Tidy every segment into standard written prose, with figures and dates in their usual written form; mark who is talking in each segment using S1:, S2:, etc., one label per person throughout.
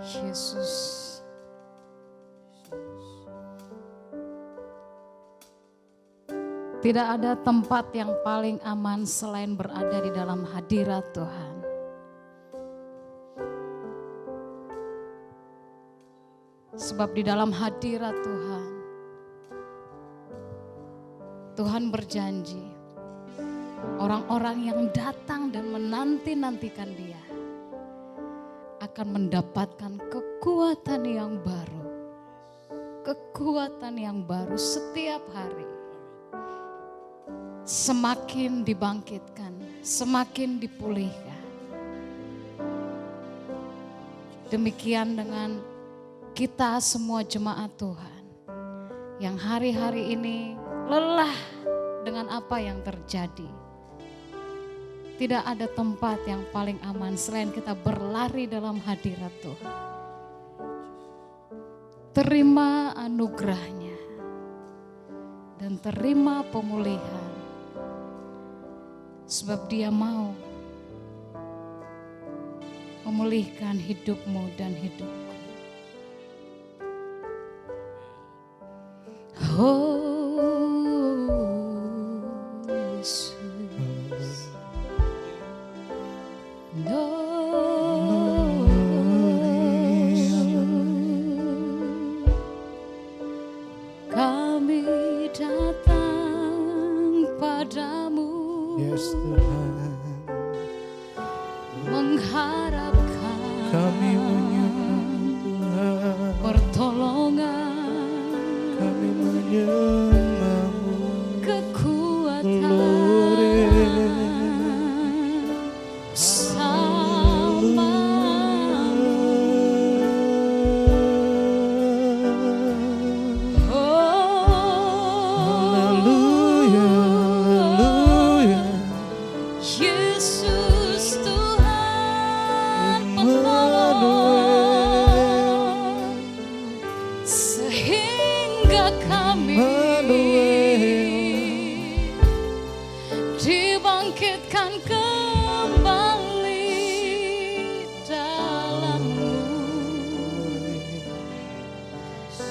S1: Yesus. Tidak ada tempat yang paling aman selain berada di dalam hadirat Tuhan. Sebab di dalam hadirat Tuhan, Tuhan berjanji orang-orang yang datang dan menanti-nantikan Dia akan mendapatkan kekuatan yang baru. Kekuatan yang baru setiap hari. Semakin dibangkitkan, semakin dipulihkan. Demikian dengan kita semua jemaat Tuhan yang hari-hari ini lelah dengan apa yang terjadi. Tidak ada tempat yang paling aman selain kita berlari dalam hadirat Tuhan. Terima anugerahnya dan terima pemulihan. Sebab Dia mau memulihkan hidupmu dan hidupku. Oh Yesus, kami datang padamu.
S2: Yes Tuhan,
S1: mengharapkan
S2: kami menyembah Tuhan,
S1: pertolongan,
S2: kami menyembah-Mu,
S1: kekuatan,
S2: Glory.
S1: bersama-Mu.
S2: Haleluya, haleluya.
S1: Yesus Tuhan penolong, sehingga kami dibangkitkan kembali dalam-Mu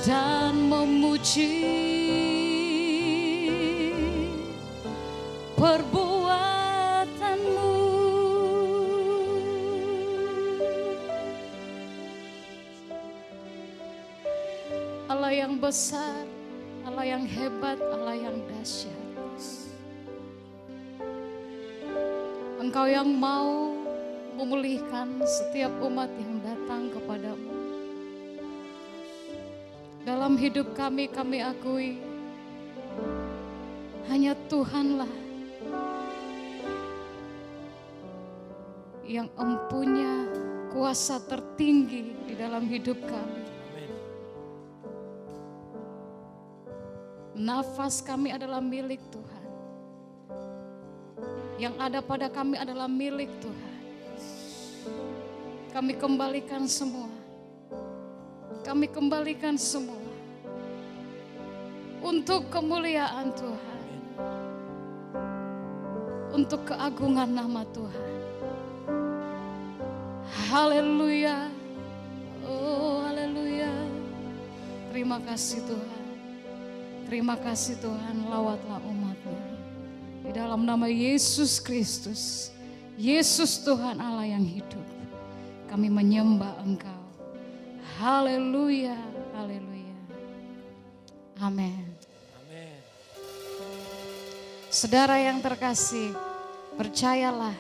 S1: dan memuji perbuatan-Mu. Allah yang besar, Allah yang hebat, Allah yang dahsyat. Engkau yang mau memulihkan setiap umat yang datang kepadamu. Dalam hidup kami akui hanya Tuhanlah yang empunya kuasa tertinggi di dalam hidup kami. Nafas kami adalah milik Tuhan. Yang ada pada kami adalah milik Tuhan. Kami kembalikan semua. Kami kembalikan semua untuk kemuliaan Tuhan. Untuk keagungan nama Tuhan. Haleluya. Oh haleluya. Terima kasih Tuhan. Terima kasih Tuhan, lawatlah umat-Mu. Di dalam nama Yesus Kristus, Yesus Tuhan Allah yang hidup, kami menyembah Engkau. Haleluya, haleluya. Amin.
S2: Amin.
S1: Saudara yang terkasih, percayalah,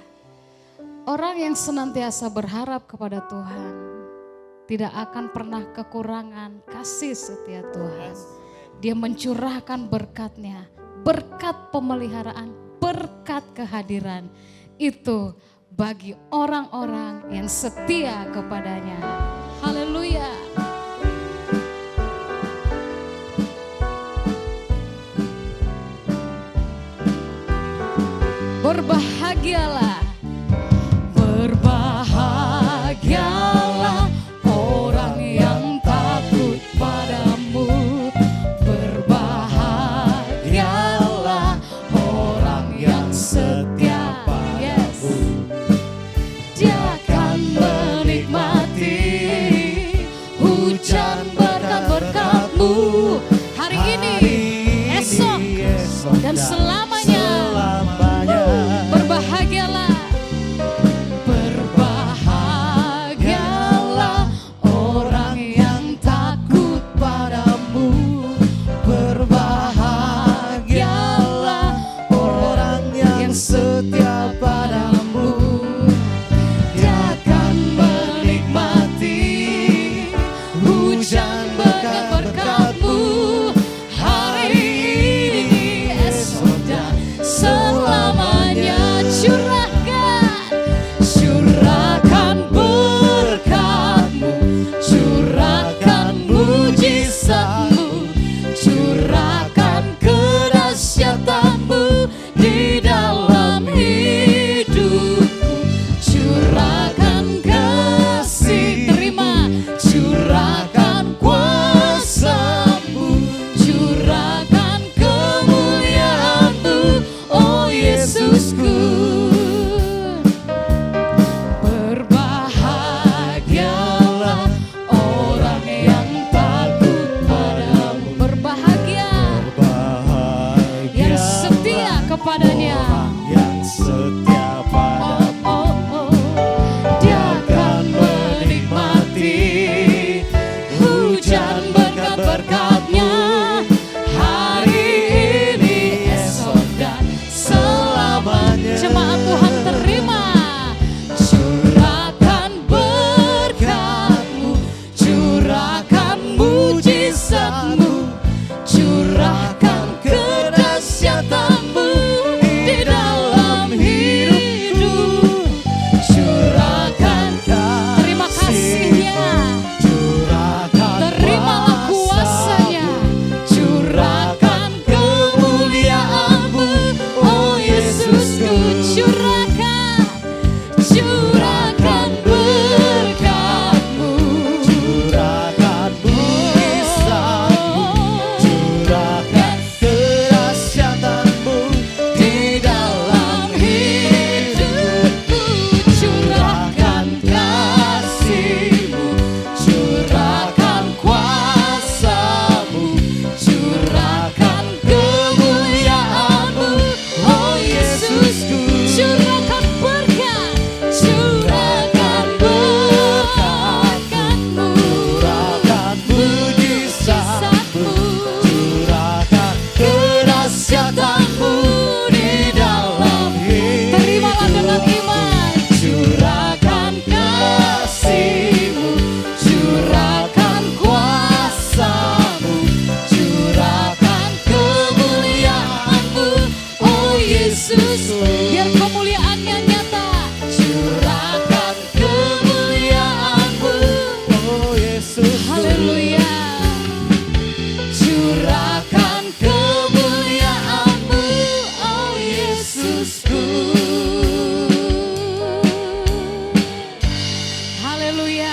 S1: orang yang senantiasa berharap kepada Tuhan tidak akan pernah kekurangan kasih setia Tuhan. Dia mencurahkan berkat-Nya, berkat pemeliharaan, berkat kehadiran. Itu bagi orang-orang yang setia kepadanya. Haleluya. Berbahagialah, berbahagialah orang yang takut padamu. Berbahagialah orang yang setia padamu. Dia akan menikmati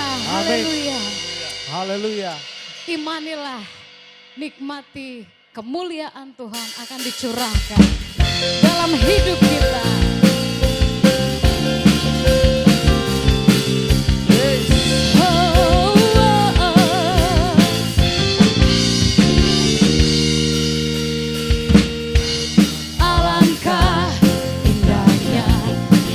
S2: Amin.
S1: haleluya.
S2: Haleluya.
S1: Imanilah, nikmati kemuliaan Tuhan akan dicurahkan dalam hidup kita. Alangkah indahnya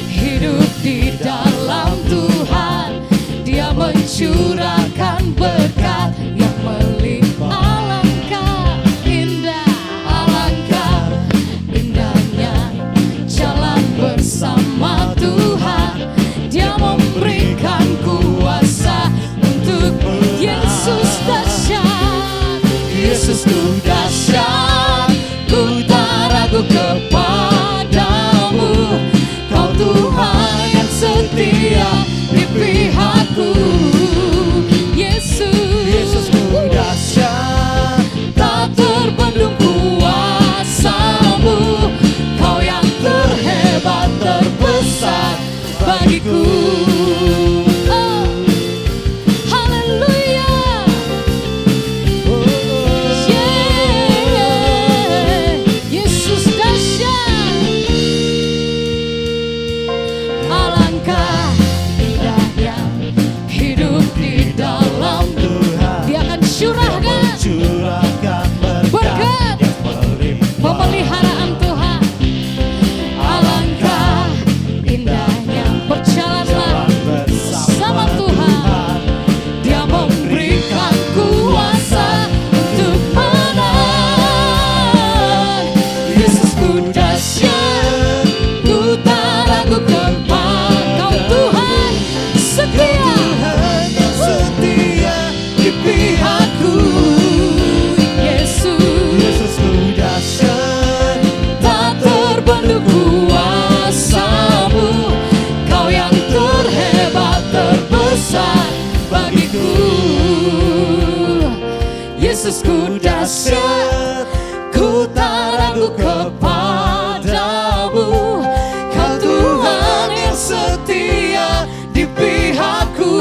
S1: hidup di dalam Tuhan. Dia mencurahkan berkat yang melimpah. Alangkah indahnya jalan bersama Tuhan. Dia memberikan kuasa untuk Yesus dahsyat. Yesusku dahsyat, ku tak ragu kepadamu. Kau Tuhan yang setia di pihakku. Yesusku dahsyat, tak terbendung kuasamu. Kau yang terhebat terbesar bagiku. Oh, haleluya. Yeah. Yesus dahsyat. Alangkah indahnya hidup di dalam Tuhan. Dia akan curahkan berkat pemeliharaan Tuhan. Alangkah indahnya berjalanlah bersama Tuhan. Dia memberikan kuasa untuk menang. Yesusku dahsyat, ku tak ragu kepada Kau Tuhan setia, di pihakku. Yesusku dahsyat, tak terbendung kuasamu. Kau yang terhebat terbesar bagiku. Yesusku dahsyat, ku tak ragu kepadamu. Kau Tuhan yang setia di pihakku.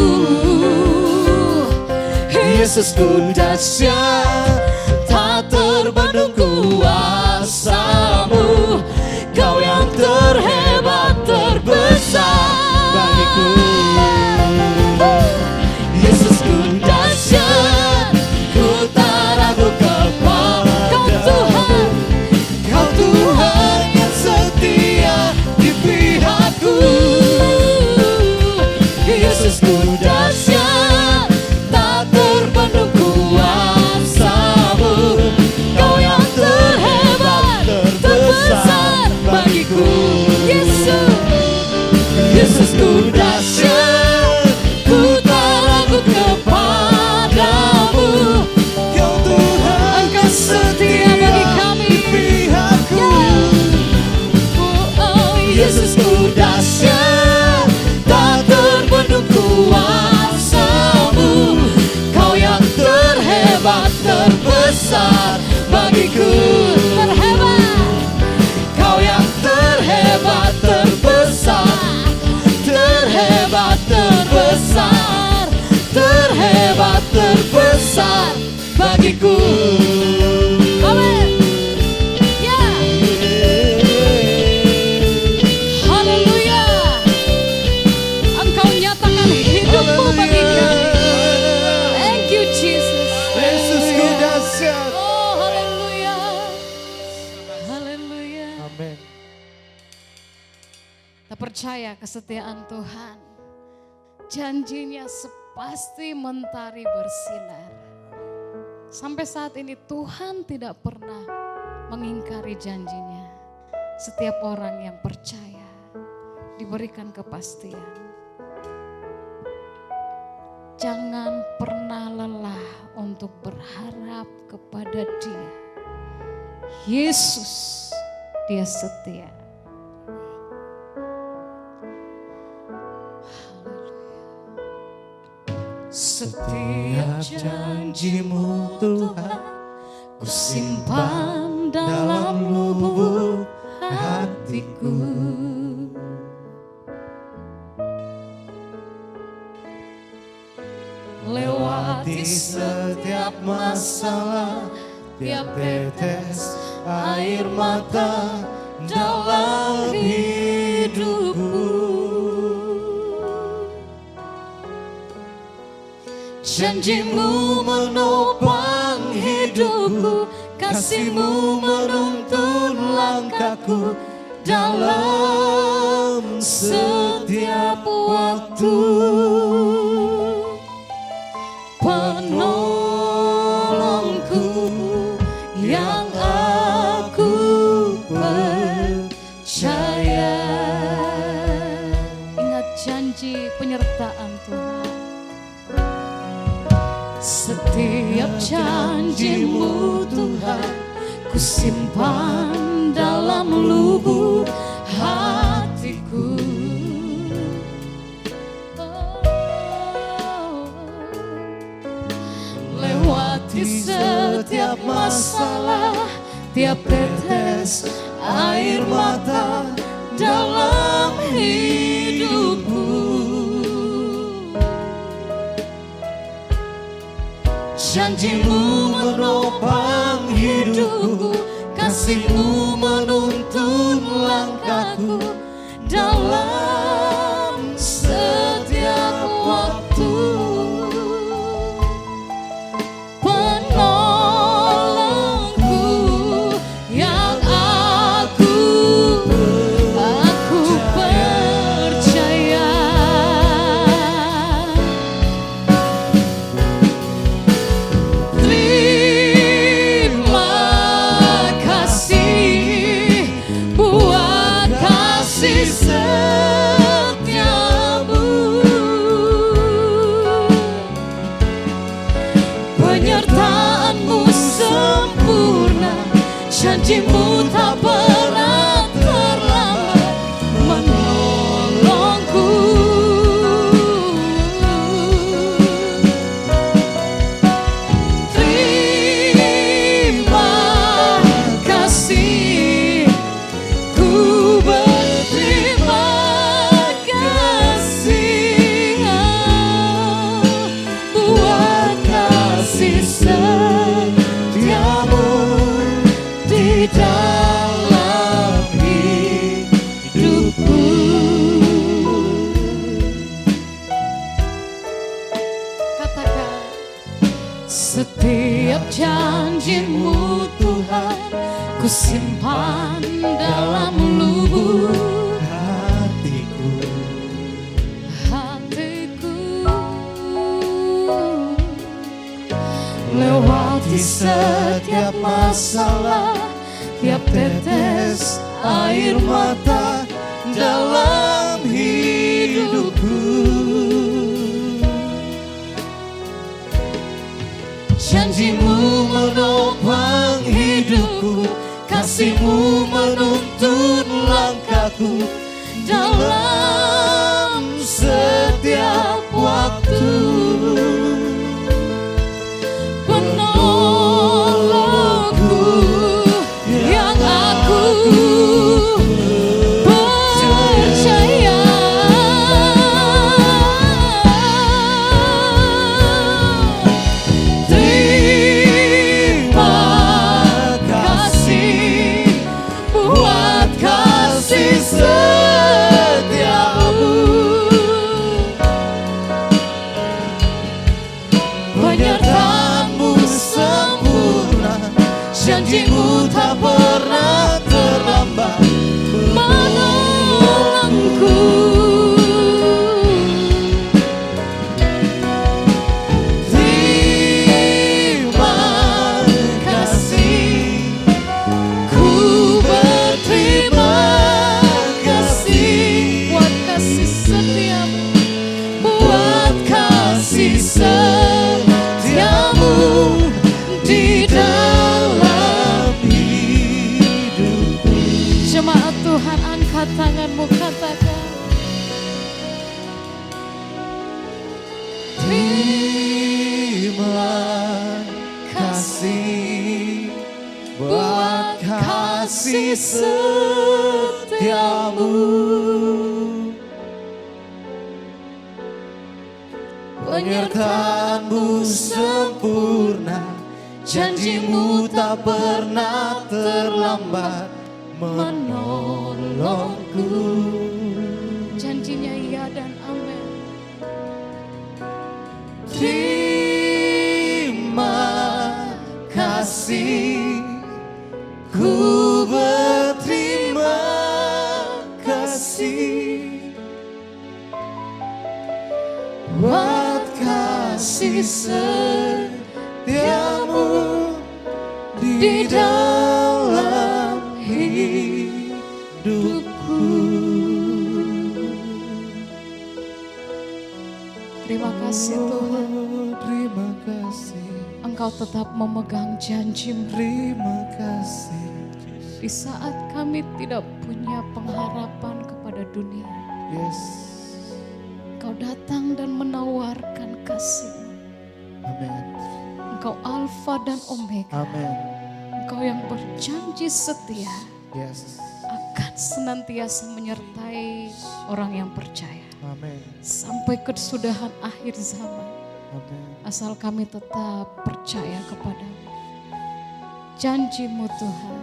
S1: Yesusku dahsyat, tak terbendung kuasamu. Kau yang terhebat terbesar bagiku. Yesusku dahsyat, ku tak ragu kepada Kau Tuhan. Kau Tuhan yang setia di pihakku. Yesusku dahsyat, tak terbendung kuasamu. Kau yang terhebat terbesar bagiku. Yesusku dahsyat, ku tak ragu kepadamu. Kau Tuhan, Engkau setia bagi kami. Yesusku dahsyat, tak terbendung kuasamu. Kau yang terhebat terbesar bagiku. Kau yang terhebat terbesar, terhebat terbesar, terhebat terbesar bagiku. Amin. Ya. Haleluya. Engkau nyatakan hidupmu bagi kami. Thank you Jesus.
S2: Yesusku dahsyat.
S1: Oh haleluya. Haleluya.
S2: Amin.
S1: Kita percaya kesetiaan Tuhan. Janjinya sepasti mentari bersinar. Sampai saat ini Tuhan tidak pernah mengingkari janjinya. Setiap orang yang percaya diberikan kepastian. Jangan pernah lelah untuk berharap kepada Dia. Yesus, Dia setia. Setiap
S2: janjimu Tuhan,
S1: ku simpan dalam lubuk hatiku. lewati
S2: setiap masalah, tiap tetes air mata dalam hidupku.
S1: Janjimu menopang hidupku, kasihmu menuntun langkahku dalam setiap waktu. Penolongku yang aku percaya. Ingat janji penyertaan Tuhan. Setiap janjimu Tuhan, ku simpan dalam lubuk hatiku. Lewati setiap masalah, tiap tetes air mata dalam hidupku. Janjimu menopang hidupku, kasihmu menuntun langkahku dalam setiap waktu. Penolongku yang aku percaya. Terima kasih buat kasih setiamu. Penyertaanmu sempurna, janjimu tak pernah terlambat menolongku. Terima kasih, ku berterima kasih buat kasih setiamu di dalam hidupku. Katakan, setiap janjimu Tuhan, ku simpan dalam lubuk
S2: Hatiku
S1: hatiku. Lewati setiap masalah, tiap tetes air mata dalam hidupku. Janjimu menopang hidupku, kasihmu menuntun langkahku dalam setiap waktu. Penolongku yang aku percaya. Terima kasih buat kasih setiamu. Penyertaanmu sempurna, janjimu tak pernah terlambat menolongku. Terima kasih, ku berterima kasih buat kasih setiamu, buat kasih setiamu di dalam hidupku. Jemaat Tuhan, angkat tanganmu, katakan,
S2: terima kasih buat kasih setiamu. Penyertaan Perkataanmu sempurna, janjimu tak pernah terlambat menolongku.
S1: Janjinya iya dan amin.
S2: Terima kasih, ku berterima kasih buat kasih setiamu di dalam hidupku.
S1: Terima kasih Tuhan,
S2: Terima kasih,
S1: Engkau tetap memegang janji-Mu
S2: terima kasih.
S1: di saat kami tidak punya pengharapan kepada dunia.
S2: Yes,
S1: Engkau datang dan menawarkan kasih-Mu.
S2: amin,
S1: Engkau Alfa dan Omega.
S2: amin.
S1: Engkau yang berjanji setia
S2: Yes,
S1: akan senantiasa menyertai orang yang percaya
S2: amin,
S1: sampai kesudahan akhir zaman.
S2: amin.
S1: Asal kami tetap percaya kepadamu. Janji-Mu Tuhan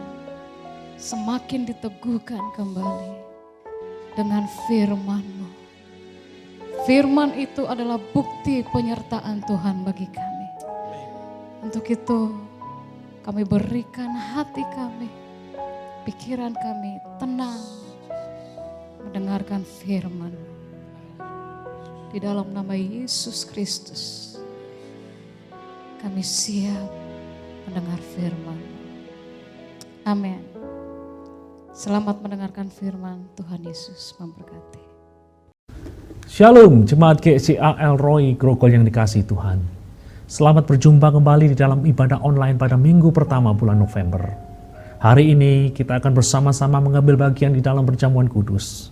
S1: semakin diteguhkan kembali dengan firman-Mu. Firman itu adalah bukti penyertaan Tuhan bagi kami. Untuk itu kami berikan hati kami, pikiran kami tenang mendengarkan firman-Mu. Di dalam nama Yesus Kristus kami siap mendengar firman-Mu. Amin. Selamat mendengarkan firman. Tuhan Yesus memberkati.
S3: Shalom Jemaat GCA Elroy Grogol yang dikasihi Tuhan. Selamat berjumpa kembali di dalam ibadah online pada minggu pertama bulan November. Hari ini kita akan bersama-sama mengambil bagian di dalam perjamuan kudus.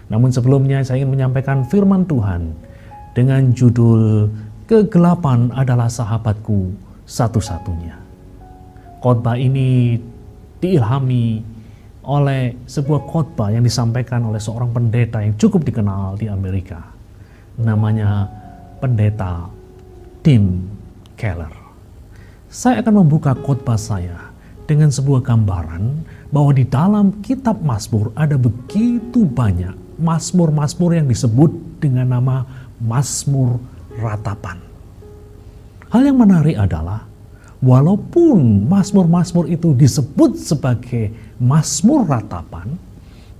S3: Namun sebelumnya saya ingin menyampaikan firman Tuhan dengan judul Kegelapan adalah sahabatku satu-satunya. Khotbah ini diilhami oleh sebuah khotbah yang disampaikan oleh seorang pendeta yang cukup dikenal di Amerika. Namanya Pendeta Tim Keller. Saya akan membuka khotbah saya dengan sebuah gambaran bahwa di dalam kitab Mazmur ada begitu banyak mazmur-mazmur yang disebut dengan nama Mazmur Ratapan. Hal yang menarik adalah walaupun mazmur-mazmur itu disebut sebagai Mazmur Ratapan,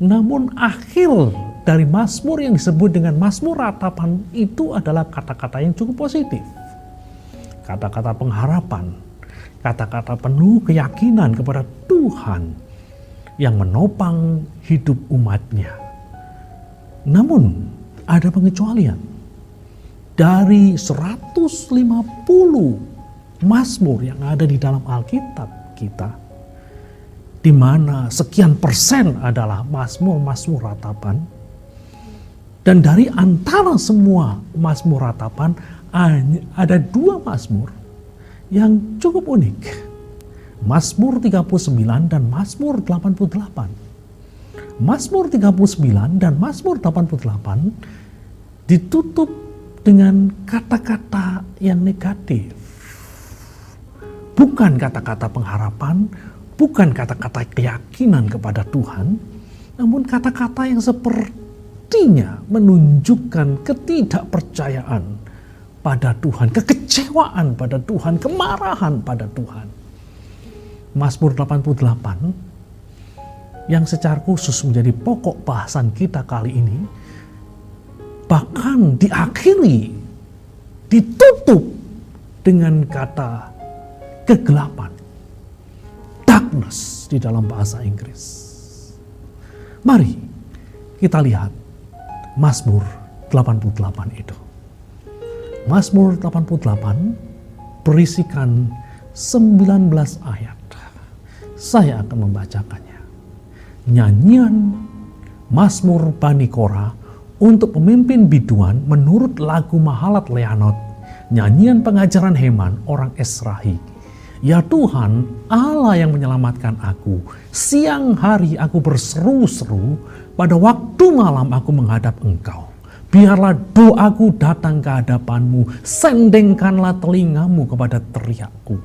S3: namun akhir dari mazmur yang disebut dengan Mazmur Ratapan itu adalah kata-kata yang cukup positif. Kata-kata pengharapan, kata-kata penuh keyakinan kepada Tuhan yang menopang hidup umatnya. Namun ada pengecualian. Dari 150 mazmur yang ada di dalam Alkitab kita, di mana sekian persen adalah mazmur-mazmur ratapan, dan dari antara semua mazmur ratapan ada dua mazmur yang cukup unik, Mazmur 39 dan Mazmur 88. Mazmur 39 dan Mazmur 88 ditutup dengan kata-kata yang negatif. Bukan kata-kata pengharapan, bukan kata-kata keyakinan kepada Tuhan, namun kata-kata yang sepertinya menunjukkan ketidakpercayaan pada Tuhan, kekecewaan pada Tuhan, kemarahan pada Tuhan. Mazmur 88 yang secara khusus menjadi pokok bahasan kita kali ini, bahkan diakhiri, ditutup dengan kata kegelapan, darkness di dalam bahasa Inggris. Mari kita lihat Mazmur 88 itu. Mazmur 88 berisikan 19 ayat. Saya akan membacakannya. Nyanyian Mazmur Bani Korah untuk pemimpin biduan menurut lagu Mahalat Leanot, nyanyian pengajaran Heman orang Esrahi. Ya Tuhan, Allah yang menyelamatkan aku, siang hari aku berseru-seru, pada waktu malam aku menghadap Engkau. Biarlah doaku datang ke hadapan-Mu, sendengkanlah telingamu kepada teriakku.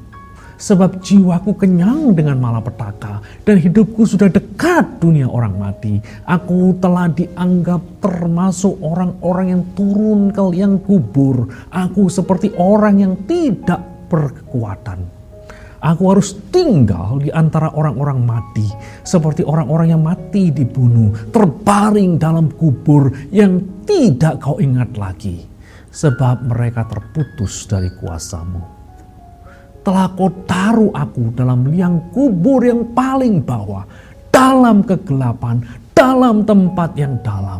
S3: Sebab jiwaku kenyang dengan malapetaka dan hidupku sudah dekat dunia orang mati. Aku telah dianggap termasuk orang-orang yang turun ke liang kubur. Aku seperti orang yang tidak berkekuatan. Aku harus tinggal di antara orang-orang mati, seperti orang-orang yang mati dibunuh, terbaring dalam kubur yang tidak kau ingat lagi, sebab mereka terputus dari kuasa-Mu. Telah kau taruh aku dalam liang kubur yang paling bawah, dalam kegelapan, dalam tempat yang dalam.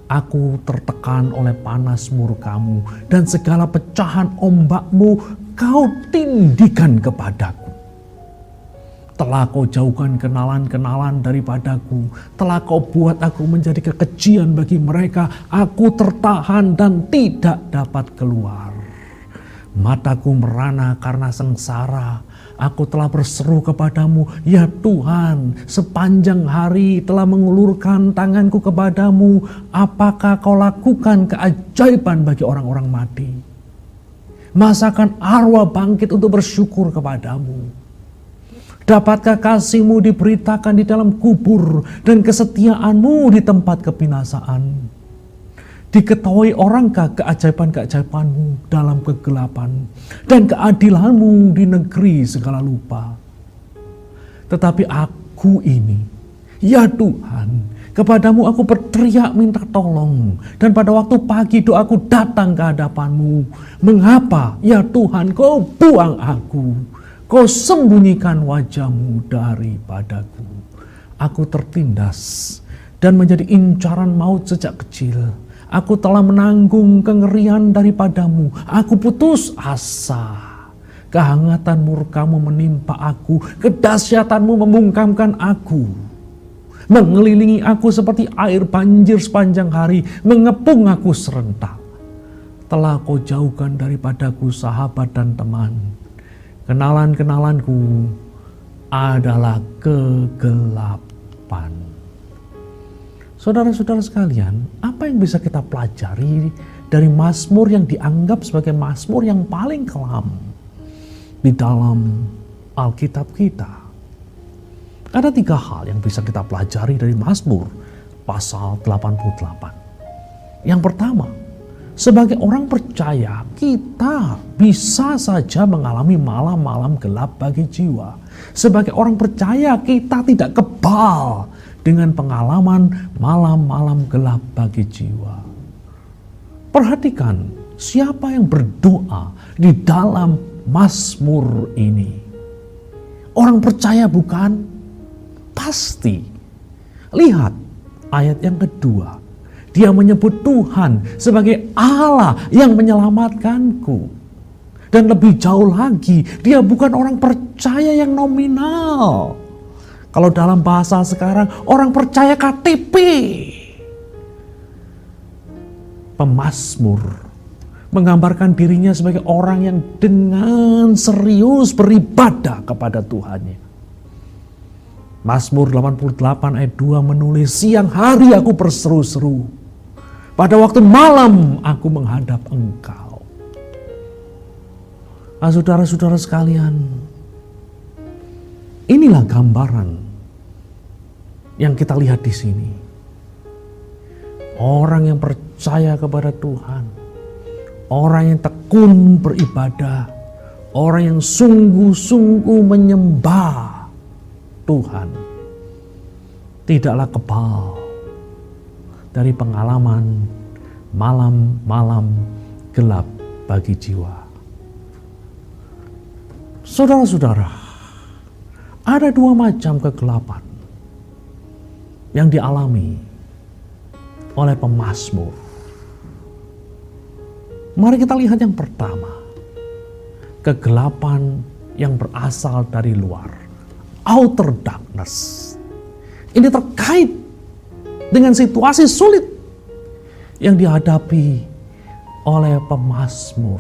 S3: Aku tertekan oleh panas murka-Mu dan segala pecahan ombak-Mu Kau tindikan kepadaku. Telah kau jauhkan kenalan-kenalan daripadaku. Telah kau buat aku menjadi kekejian bagi mereka. Aku tertahan dan tidak dapat keluar. Mataku merana karena sengsara. Aku telah berseru kepadamu, ya Tuhan, sepanjang hari telah mengulurkan tanganku kepadamu. Apakah kau lakukan keajaiban bagi orang-orang mati? Masakan arwah bangkit untuk bersyukur kepadamu? Dapatkah kasih-Mu diberitakan di dalam kubur dan kesetiaan-Mu di tempat kebinasaan? Diketahui orangkah keajaiban-keajaiban-Mu dalam kegelapan dan keadilan-Mu di negeri segala lupa? Tetapi aku ini, ya Tuhan, kepadamu aku berteriak minta tolong, dan pada waktu pagi doaku datang ke hadapan-Mu. Mengapa, ya Tuhan, kau buang aku? Kau sembunyikan wajah-Mu daripadaku. Aku tertindas dan menjadi incaran maut sejak kecil. Aku telah menanggung kengerian daripadamu. Aku putus asa. Kehangatan murka-Mu menimpa aku. Kedahsyatan-Mu membungkamkan aku. Mengelilingi aku seperti air banjir sepanjang hari, mengepung aku serentak. Telah kau jauhkan daripadaku sahabat dan teman. Kenalan-kenalanku adalah kegelapan. Saudara-saudara sekalian, apa yang bisa kita pelajari dari Mazmur yang dianggap sebagai Mazmur yang paling kelam di dalam Alkitab kita? Ada 3 hal yang bisa kita pelajari dari Mazmur pasal 88. Yang pertama, sebagai orang percaya kita bisa saja mengalami malam-malam gelap bagi jiwa. Sebagai orang percaya kita tidak kebal dengan pengalaman malam-malam gelap bagi jiwa. Perhatikan siapa yang berdoa di dalam Mazmur ini. Orang percaya bukan? Pasti. Lihat ayat yang kedua. Dia menyebut Tuhan sebagai Allah yang menyelamatkanku. Dan lebih jauh lagi, dia bukan orang percaya yang nominal. Kalau dalam bahasa sekarang, orang percaya KTP. Pemazmur menggambarkan dirinya sebagai orang yang dengan serius beribadah kepada Tuhannya. Mazmur 88 ayat 2 menulis, siang hari aku berseru-seru, pada waktu malam aku menghadap Engkau. Nah, saudara-saudara sekalian, inilah gambaran yang kita lihat di sini. Orang yang percaya kepada Tuhan, orang yang tekun beribadah, orang yang sungguh-sungguh menyembah Tuhan, tidaklah kebal dari pengalaman malam-malam gelap bagi jiwa. Saudara-saudara, ada 2 macam kegelapan yang dialami oleh pemazmur. Mari kita lihat yang pertama. Kegelapan yang berasal dari luar. Outer darkness. Ini terkait dengan situasi sulit yang dihadapi oleh pemazmur.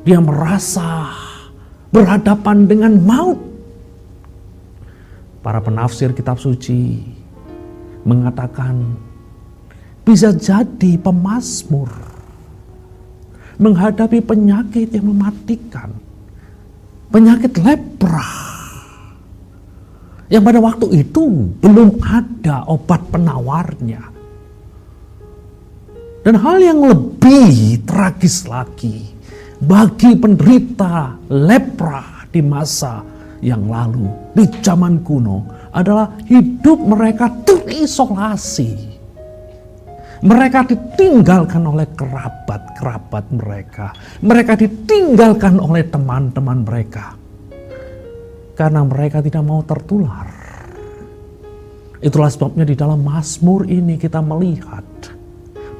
S3: Dia merasa berhadapan dengan maut. Para penafsir kitab suci mengatakan bisa jadi pemazmur menghadapi penyakit yang mematikan, penyakit lepra, yang pada waktu itu belum ada obat penawarnya. Dan hal yang lebih tragis lagi bagi penderita lepra di masa yang lalu, di zaman kuno, adalah hidup mereka terisolasi. Mereka ditinggalkan oleh kerabat-kerabat mereka. Mereka ditinggalkan oleh teman-teman mereka. Karena mereka tidak mau tertular. Itulah sebabnya di dalam Mazmur ini kita melihat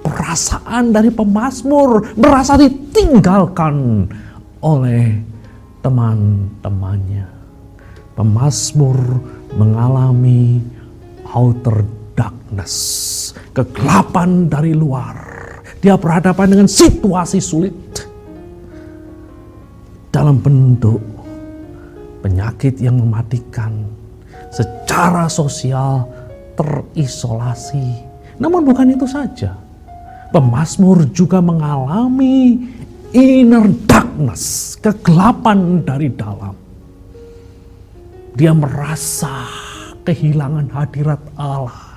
S3: perasaan dari pemazmur merasa ditinggalkan oleh teman-temannya. Pemazmur mengalami outer darkness, kegelapan dari luar. Dia berhadapan dengan situasi sulit dalam bentuk penyakit yang mematikan, secara sosial terisolasi. Namun bukan itu saja, pemazmur juga mengalami inner darkness, kegelapan dari dalam. Dia merasa kehilangan hadirat Allah.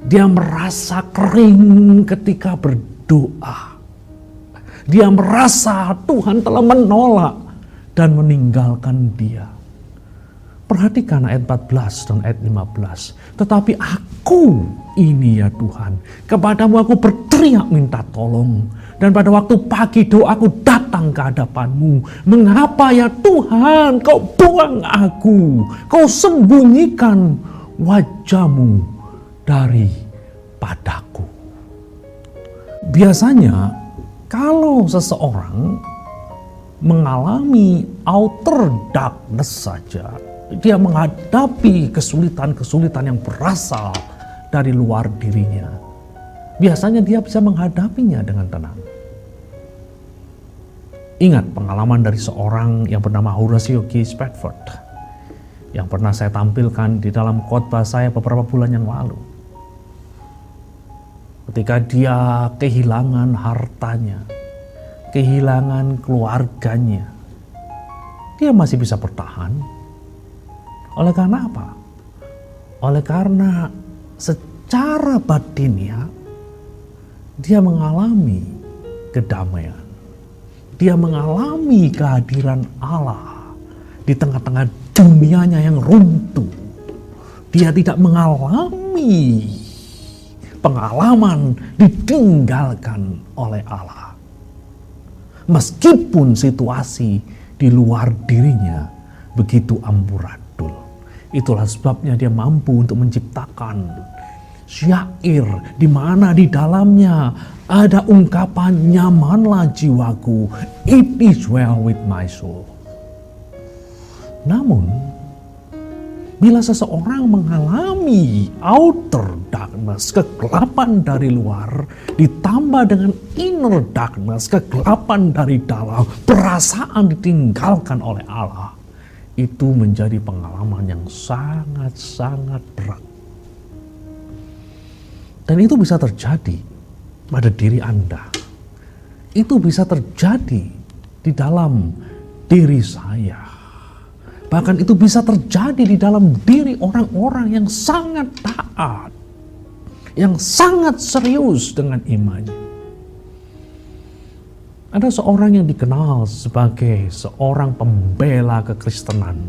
S3: Dia merasa kering ketika berdoa. Dia merasa Tuhan telah menolak dan meninggalkan dia. Perhatikan ayat 14 dan ayat 15. Tetapi aku ini ya Tuhan, kepadamu aku berteriak minta tolong. Dan pada waktu pagi doaku datang ke hadapanmu. Mengapa ya Tuhan kau buang aku? Kau sembunyikan wajahmu daripadaku. Biasanya kalau seseorang mengalami outer darkness saja, dia menghadapi kesulitan-kesulitan yang berasal dari luar dirinya, biasanya dia bisa menghadapinya dengan tenang. Ingat pengalaman dari seorang yang bernama Horatio G. Spafford yang pernah saya tampilkan di dalam khotbah saya beberapa bulan yang lalu. Ketika dia kehilangan hartanya, kehilangan keluarganya, dia masih bisa bertahan. Oleh karena apa? Oleh karena secara batinnya dia mengalami kedamaian. Dia mengalami kehadiran Allah di tengah-tengah dunianya yang runtuh. Dia tidak mengalami pengalaman ditinggalkan oleh Allah. Meskipun situasi di luar dirinya begitu amburadul. Itulah sebabnya dia mampu untuk menciptakan syair di mana di dalamnya ada ungkapan nyamanlah jiwaku, it is well with my soul. Namun bila seseorang mengalami outer darkness, kegelapan dari luar, ditambah dengan inner darkness, kegelapan dari dalam, perasaan ditinggalkan oleh Allah, itu menjadi pengalaman yang sangat-sangat berat. Dan itu bisa terjadi pada diri Anda. Itu bisa terjadi di dalam diri saya. Bahkan itu bisa terjadi di dalam diri orang-orang yang sangat taat, yang sangat serius dengan imannya. Ada seorang yang dikenal sebagai seorang pembela kekristenan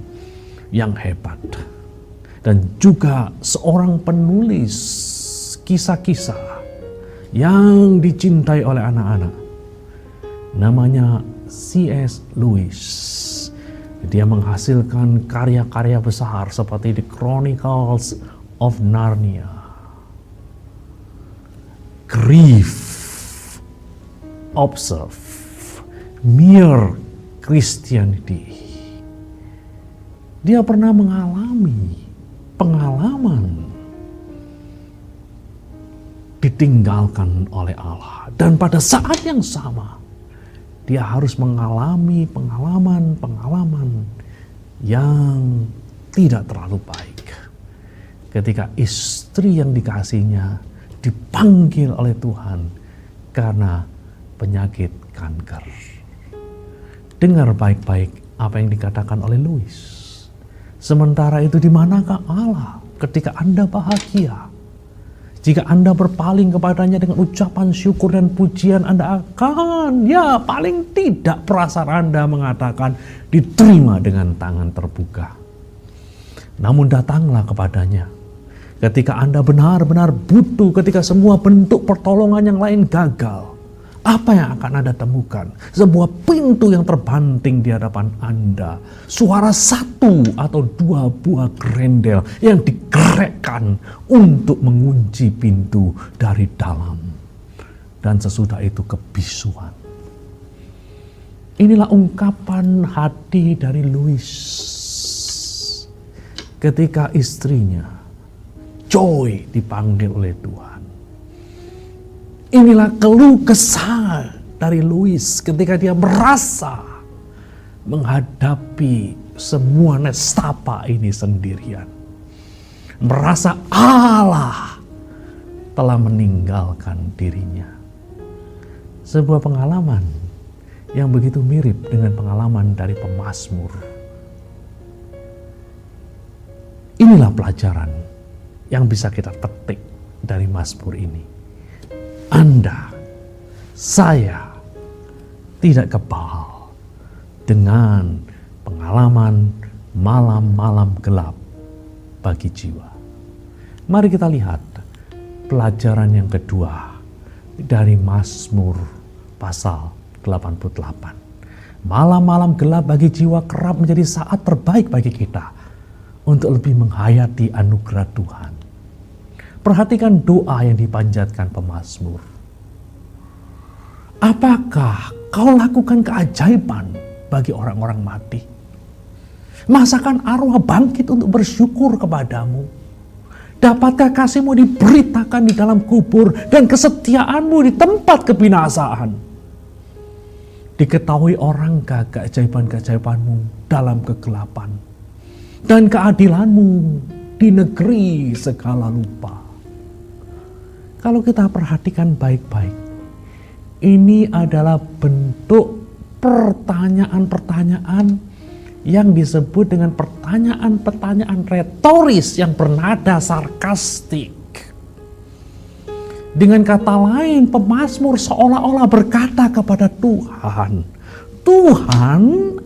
S3: yang hebat. Dan juga seorang penulis kisah-kisah yang dicintai oleh anak-anak. Namanya C.S. Lewis. Dia menghasilkan karya-karya besar seperti The Chronicles of Narnia, Grief, Observe, Mere Christianity. Dia pernah mengalami pengalaman ditinggalkan oleh Allah. Dan pada saat yang sama, dia harus mengalami pengalaman-pengalaman yang tidak terlalu baik. Ketika istri yang dikasihnya dipanggil oleh Tuhan karena penyakit kanker. Dengar baik-baik apa yang dikatakan oleh Louis. Sementara itu di manakah Allah ketika Anda bahagia? Jika Anda berpaling kepadanya dengan ucapan syukur dan pujian, Anda akan, ya paling tidak perasaan Anda mengatakan diterima dengan tangan terbuka. Namun datanglah kepadanya ketika Anda benar-benar butuh, ketika semua bentuk pertolongan yang lain gagal. Apa yang akan Anda temukan? Sebuah pintu yang terbanting di hadapan Anda. Suara satu atau dua buah grendel yang digerekkan untuk mengunci pintu dari dalam. Dan sesudah itu kebisuan. Inilah ungkapan hati dari Louis ketika istrinya Joy dipanggil oleh Tuhan. Inilah keluh kesah dari Louis ketika dia merasa menghadapi semua nestapa ini sendirian. Merasa Allah telah meninggalkan dirinya. Sebuah pengalaman yang begitu mirip dengan pengalaman dari pemazmur. Inilah pelajaran yang bisa kita petik dari Mazmur ini. Anda, saya tidak kebal dengan pengalaman malam-malam gelap bagi jiwa. Mari kita lihat pelajaran yang kedua dari Mazmur pasal 88. Malam-malam gelap bagi jiwa kerap menjadi saat terbaik bagi kita untuk lebih menghayati anugerah Tuhan. Perhatikan doa yang dipanjatkan pemazmur. Apakah kau lakukan keajaiban bagi orang-orang mati? Masakan arwah bangkit untuk bersyukur kepadamu? Dapatkah kasihmu diberitakan di dalam kubur dan kesetiaanmu di tempat kebinasaan? Diketahui orangkah keajaiban-keajaibanmu dalam kegelapan dan keadilanmu di negeri segala lupa? Kalau kita perhatikan baik-baik, ini adalah bentuk pertanyaan-pertanyaan yang disebut dengan pertanyaan-pertanyaan retoris yang bernada sarkastik. Dengan kata lain, pemazmur seolah-olah berkata kepada Tuhan, Tuhan,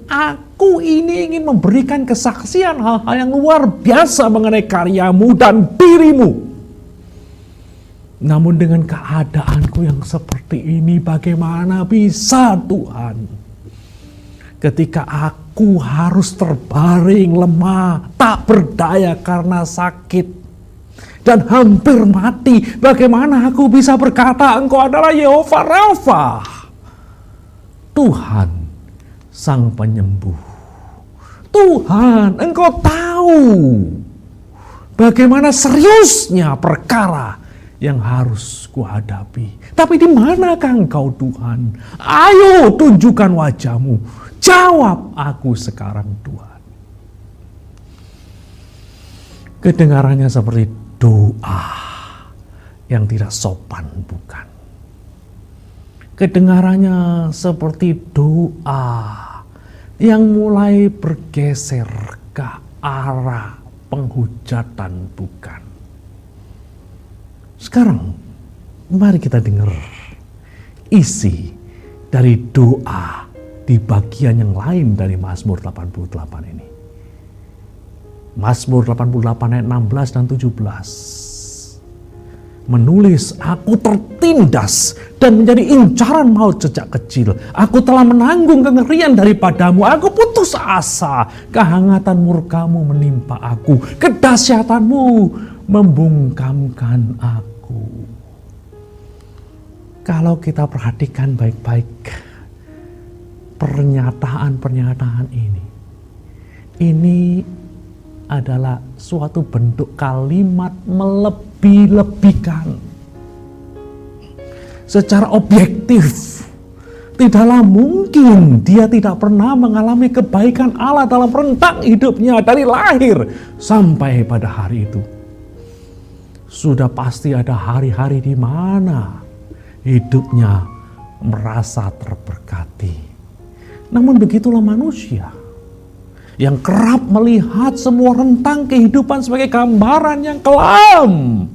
S3: aku ini ingin memberikan kesaksian hal-hal yang luar biasa mengenai karyamu dan dirimu. Namun dengan keadaanku yang seperti ini, bagaimana bisa Tuhan? Ketika aku harus terbaring lemah, tak berdaya karena sakit, dan hampir mati, bagaimana aku bisa berkata Engkau adalah Yehova Rafa? Tuhan, Sang Penyembuh. Tuhan, Engkau tahu bagaimana seriusnya perkara yang harus kuhadapi. Tapi di manakah Engkau Tuhan? Ayo tunjukkan wajah-Mu. Jawab aku sekarang Tuhan. Kedengarannya seperti doa yang tidak sopan, bukan? Kedengarannya seperti doa yang mulai bergeser ke arah penghujatan, bukan? Sekarang, mari kita dengar isi dari doa di bagian yang lain dari Mazmur 88 ini. Mazmur 88 ayat 16 dan 17. Menulis, aku tertindas dan menjadi incaran maut sejak kecil. Aku telah menanggung kengerian daripadamu. Aku putus asa. Kehangatan murkamu menimpa aku. Kedahsyatanmu membungkamkan aku. Kalau kita perhatikan baik-baik pernyataan-pernyataan ini adalah suatu bentuk kalimat melebih-lebihkan. Secara objektif, tidaklah mungkin dia tidak pernah mengalami kebaikan Allah dalam rentang hidupnya dari lahir sampai pada hari itu. sudah pasti ada hari-hari di mana hidupnya merasa terberkati. Namun begitulah manusia yang kerap melihat semua rentang kehidupan sebagai gambaran yang kelam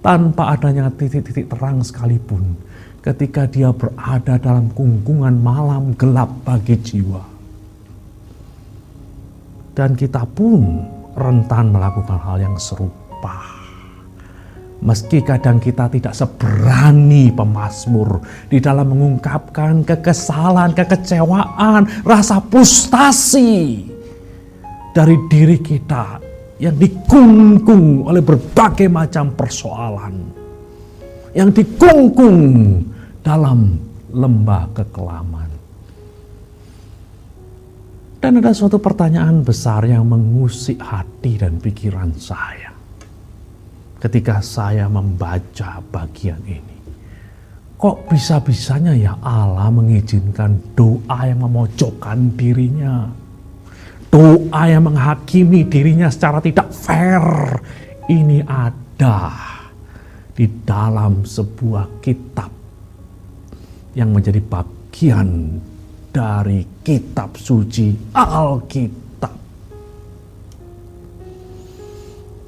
S3: tanpa adanya titik-titik terang sekalipun ketika dia berada dalam kungkungan malam gelap bagi jiwa. Dan kita pun rentan melakukan hal yang serupa. Meski kadang kita tidak seberani pemazmur di dalam mengungkapkan kekesalan, kekecewaan, rasa frustasi dari diri kita yang dikungkung oleh berbagai macam persoalan, yang dikungkung dalam lembah kekelaman. Dan ada suatu pertanyaan besar yang mengusik hati dan pikiran saya ketika saya membaca bagian ini. Kok bisa-bisanya ya Allah mengizinkan doa yang memojokkan dirinya, doa yang menghakimi dirinya secara tidak fair, ini ada di dalam sebuah kitab yang menjadi bagian dari kitab suci Alkitab.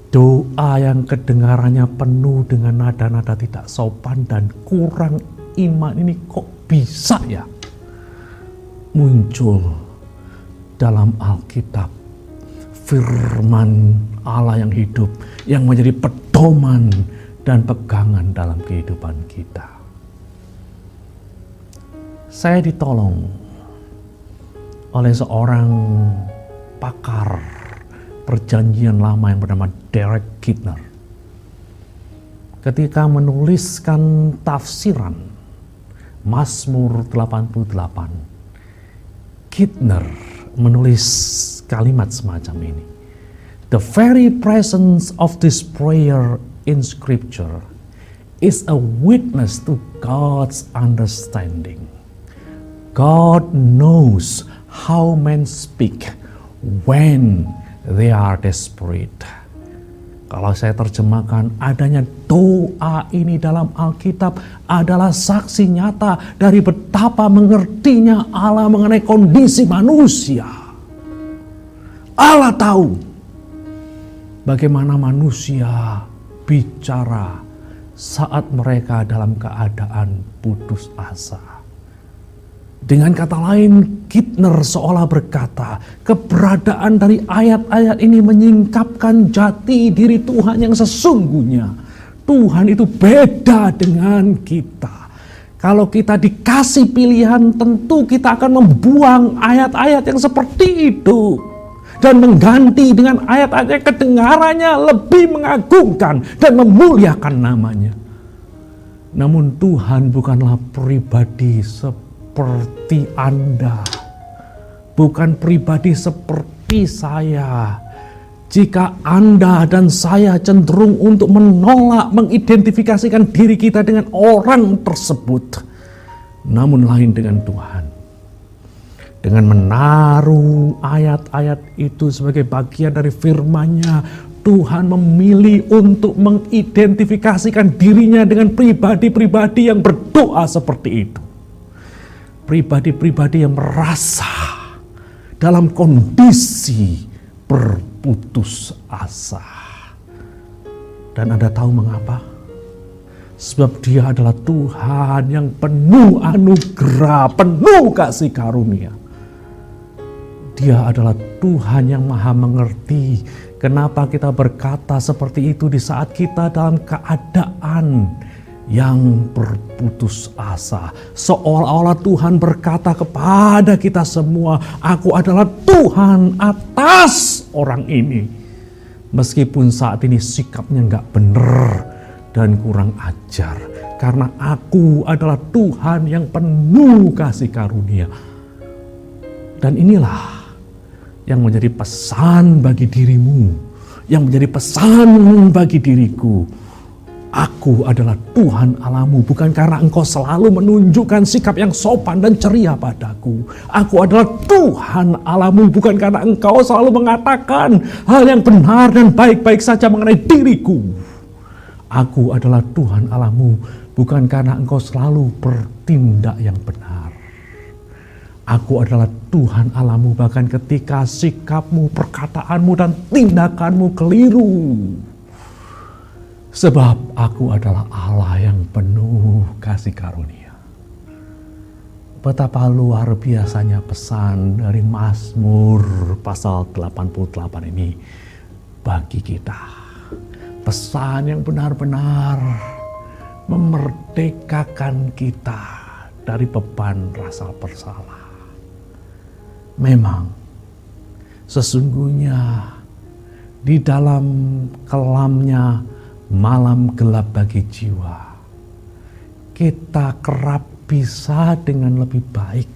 S3: Doa yang kedengarannya penuh dengan nada-nada tidak sopan dan kurang iman ini kok bisa ya muncul dalam Alkitab. Firman Allah yang hidup yang menjadi pedoman dan pegangan dalam kehidupan kita. Saya ditolong oleh seorang pakar Perjanjian Lama yang bernama Derek Kidner. Ketika menuliskan tafsiran Mazmur 88, Kidner menulis kalimat semacam ini. The very presence of this prayer in scripture is a witness to God's understanding. God knows how men speak when they are desperate. Kalau saya terjemahkan, adanya doa ini dalam Alkitab adalah saksi nyata dari betapa mengertinya Allah mengenai kondisi manusia. Allah tahu bagaimana manusia bicara saat mereka dalam keadaan putus asa. Dengan kata lain, Kidner seolah berkata, keberadaan dari ayat-ayat ini menyingkapkan jati diri Tuhan yang sesungguhnya. Tuhan itu beda dengan kita. Kalau kita dikasih pilihan, tentu kita akan membuang ayat-ayat yang seperti itu dan mengganti dengan ayat-ayat yang kedengarannya lebih mengagungkan dan memuliakan namanya. Namun Tuhan bukanlah pribadi seperti Anda, bukan pribadi seperti saya. Jika Anda dan saya cenderung untuk menolak mengidentifikasikan diri kita dengan orang tersebut, namun lain dengan Tuhan. Dengan menaruh ayat-ayat itu sebagai bagian dari firman-Nya, Tuhan memilih untuk mengidentifikasikan dirinya dengan pribadi-pribadi yang berdoa seperti itu. Pribadi-pribadi yang merasa dalam kondisi berputus asa. Dan Anda tahu mengapa? Sebab Dia adalah Tuhan yang penuh anugerah, penuh kasih karunia. Dia adalah Tuhan yang maha mengerti kenapa kita berkata seperti itu di saat kita dalam keadaan yang berputus asa. Seolah-olah Tuhan berkata kepada kita semua, aku adalah Tuhan atas orang ini. Meskipun saat ini sikapnya gak benar dan kurang ajar. Karena aku adalah Tuhan yang penuh kasih karunia. Dan inilah yang menjadi pesan bagi dirimu, yang menjadi pesan bagi diriku. Aku adalah Tuhan Allahmu, bukan karena engkau selalu menunjukkan sikap yang sopan dan ceria padaku. Aku adalah Tuhan Allahmu, bukan karena engkau selalu mengatakan hal yang benar dan baik-baik saja mengenai diriku. Aku adalah Tuhan Allahmu, bukan karena engkau selalu bertindak yang benar. Aku adalah Tuhan Allahmu bahkan ketika sikapmu, perkataanmu, dan tindakanmu keliru. Sebab aku adalah Allah yang penuh kasih karunia. Betapa luar biasanya pesan dari Mazmur pasal 88 ini bagi kita. Pesan yang benar-benar memerdekakan kita dari beban rasa bersalah. Memang sesungguhnya di dalam kelamnya malam gelap bagi jiwa, kita kerap bisa dengan lebih baik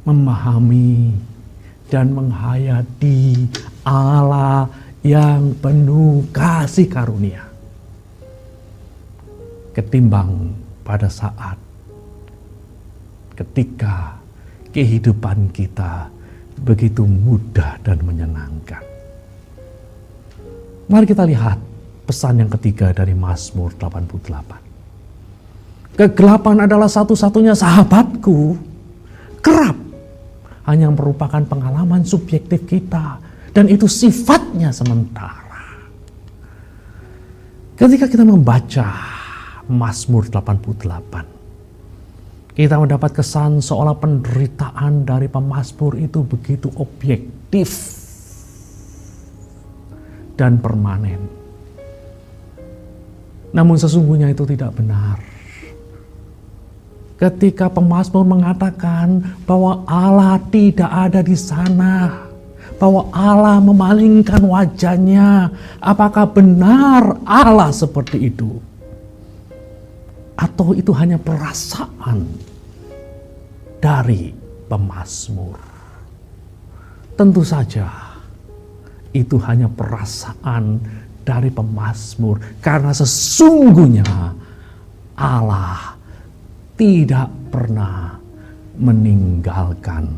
S3: memahami dan menghayati Allah yang penuh kasih karunia ketimbang pada saat ketika kehidupan kita begitu mudah dan menyenangkan. Mari kita lihat pesan yang ketiga dari Mazmur 88. Kegelapan adalah satu-satunya sahabatku. Kerap hanya merupakan pengalaman subjektif kita. Dan itu sifatnya sementara. Ketika kita membaca Mazmur 88, kita mendapat kesan seolah penderitaan dari pemazmur itu begitu objektif dan permanen. Namun sesungguhnya itu tidak benar. Ketika pemazmur mengatakan bahwa Allah tidak ada di sana, bahwa Allah memalingkan wajahnya, apakah benar Allah seperti itu? Atau itu hanya perasaan dari pemazmur? Tentu saja itu hanya perasaan dari pemazmur, karena sesungguhnya Allah tidak pernah meninggalkan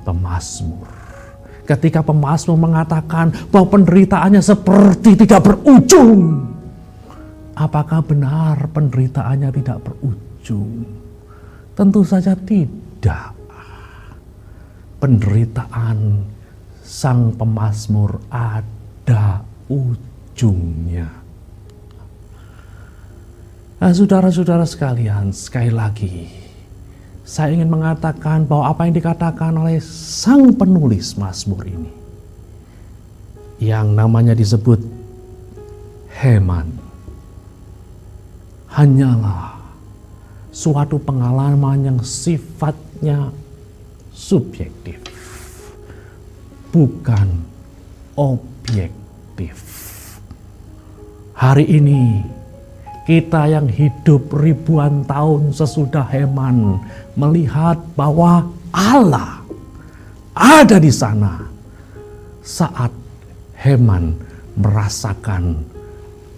S3: pemazmur. Ketika pemazmur mengatakan bahwa penderitaannya seperti tidak berujung, apakah benar penderitaannya tidak berujung? Tentu saja tidak. Penderitaan sang pemazmur ada ujungnya. Nah, saudara-saudara sekalian, sekali lagi saya ingin mengatakan bahwa apa yang dikatakan oleh sang penulis Mazmur ini, yang namanya disebut Heman, hanyalah suatu pengalaman yang sifatnya subjektif, bukan objektif. Hari ini kita yang hidup ribuan tahun sesudah Heman melihat bahwa Allah ada di sana saat Heman merasakan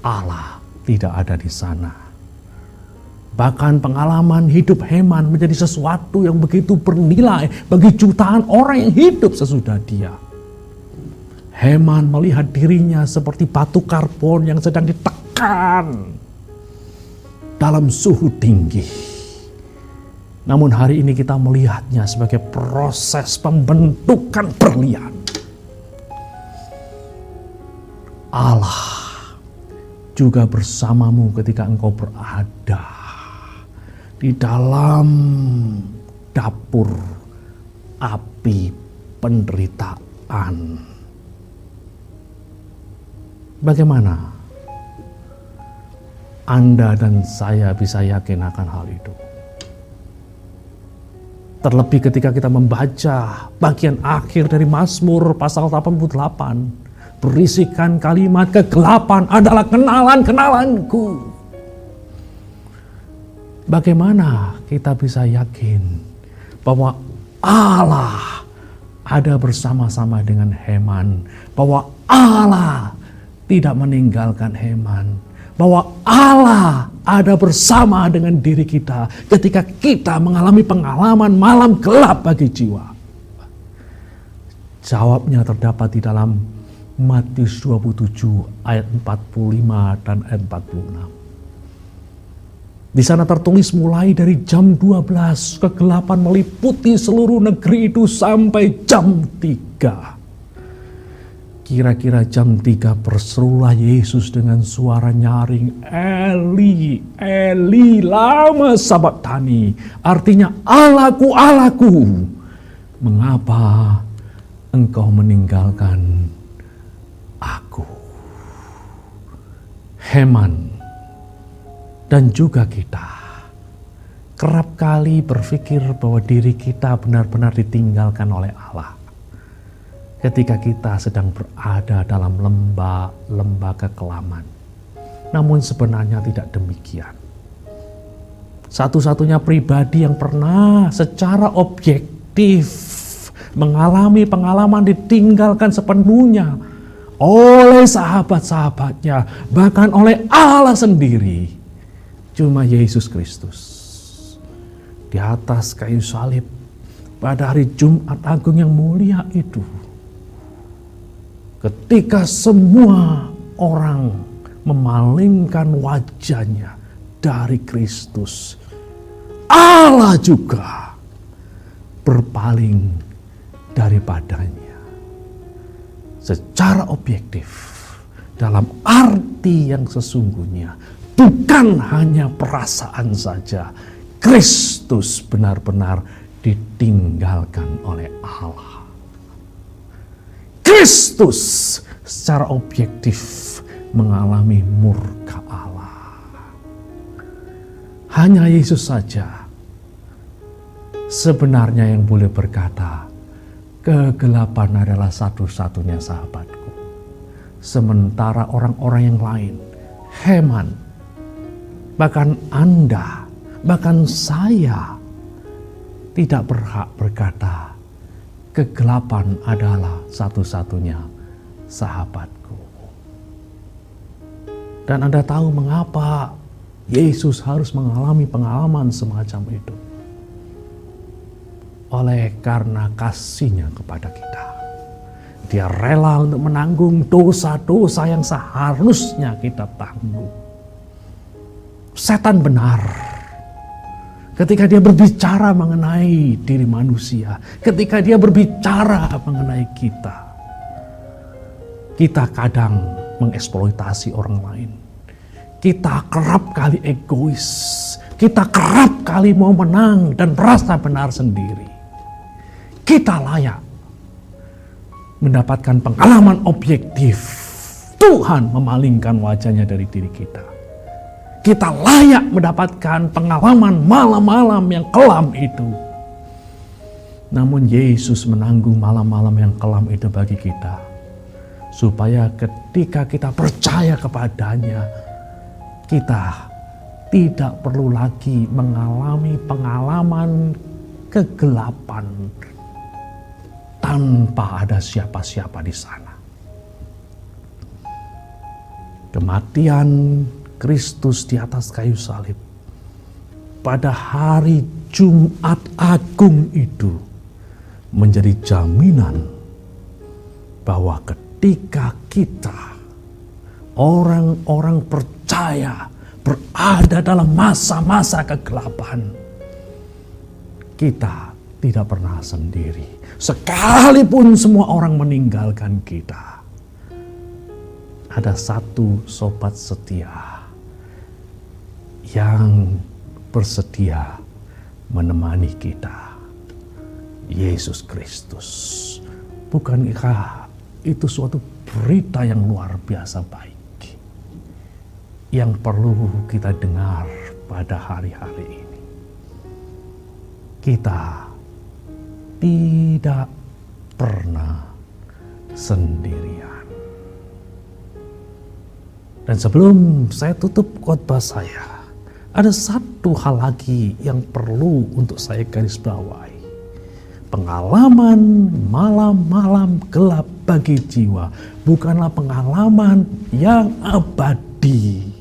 S3: Allah tidak ada di sana. Bahkan pengalaman hidup Heman menjadi sesuatu yang begitu bernilai bagi jutaan orang yang hidup sesudah dia. Heman melihat dirinya seperti batu karbon yang sedang ditekan dalam suhu tinggi. Namun hari ini kita melihatnya sebagai proses pembentukan berlian. Allah juga bersamamu ketika engkau berada di dalam dapur api penderitaan. Bagaimana Anda dan saya bisa yakin akan hal itu? Terlebih ketika kita membaca bagian akhir dari Mazmur pasal 88, berisikan kalimat kegelapan adalah kenalan-kenalanku. Bagaimana kita bisa yakin bahwa Allah ada bersama-sama dengan Heman, bahwa Allah tidak meninggalkan Heman, bahwa Allah ada bersama dengan diri kita ketika kita mengalami pengalaman malam gelap bagi jiwa? Jawabnya terdapat di dalam Matius 27 ayat 45 dan ayat 46. Di sana tertulis mulai dari jam 12 kegelapan meliputi seluruh negeri itu sampai jam 3. Kira-kira jam 3 berserulah Yesus dengan suara nyaring, Eli, Eli, lama sabachthani. Artinya, Allahku, Allahku, mengapa engkau meninggalkan aku? Heman dan juga kita kerap kali berpikir bahwa diri kita benar-benar ditinggalkan oleh Allah. Ketika kita sedang berada dalam lembah kekelaman. Namun sebenarnya tidak demikian. Satu-satunya pribadi yang pernah secara objektif mengalami pengalaman ditinggalkan sepenuhnya oleh sahabat-sahabatnya, bahkan oleh Allah sendiri, cuma Yesus Kristus. Di atas kayu salib pada hari Jumat Agung yang mulia itu, ketika semua orang memalingkan wajahnya dari Kristus, Allah juga berpaling daripadanya. Secara objektif, dalam arti yang sesungguhnya, bukan hanya perasaan saja, Kristus benar-benar ditinggalkan oleh Allah. Kristus secara objektif mengalami murka Allah. Hanya Yesus saja sebenarnya yang boleh berkata, kegelapan adalah satu-satunya sahabatku. Sementara orang-orang yang lain, Heman, bahkan Anda, bahkan saya, tidak berhak berkata, kegelapan adalah satu-satunya sahabatku. Dan Anda tahu mengapa Yesus harus mengalami pengalaman semacam itu? Oleh karena kasih-Nya kepada kita. Dia rela untuk menanggung dosa-dosa yang seharusnya kita tanggung. Setan benar ketika dia berbicara mengenai diri manusia, ketika dia berbicara mengenai kita. Kita kadang mengeksploitasi orang lain. Kita kerap kali egois. Kita kerap kali mau menang dan merasa benar sendiri. Kita layak mendapatkan pengalaman objektif. Tuhan memalingkan wajahnya dari diri kita. Kita layak mendapatkan pengalaman malam-malam yang kelam itu. Namun Yesus menanggung malam-malam yang kelam itu bagi kita. Supaya ketika kita percaya kepadanya, kita tidak perlu lagi mengalami pengalaman kegelapan tanpa ada siapa-siapa di sana. Kematian Kristus di atas kayu salib pada hari Jumat Agung itu menjadi jaminan bahwa ketika kita, orang-orang percaya, berada dalam masa-masa kegelapan, kita tidak pernah sendiri. Sekalipun semua orang meninggalkan kita, ada satu sobat setia yang bersedia menemani kita, Yesus Kristus. Bukankah itu suatu berita yang luar biasa baik yang perlu kita dengar pada hari-hari ini? Kita tidak pernah sendirian. Dan sebelum saya tutup khotbah saya, ada satu hal lagi yang perlu untuk saya garis bawahi. Pengalaman malam-malam gelap bagi jiwa bukanlah pengalaman yang abadi,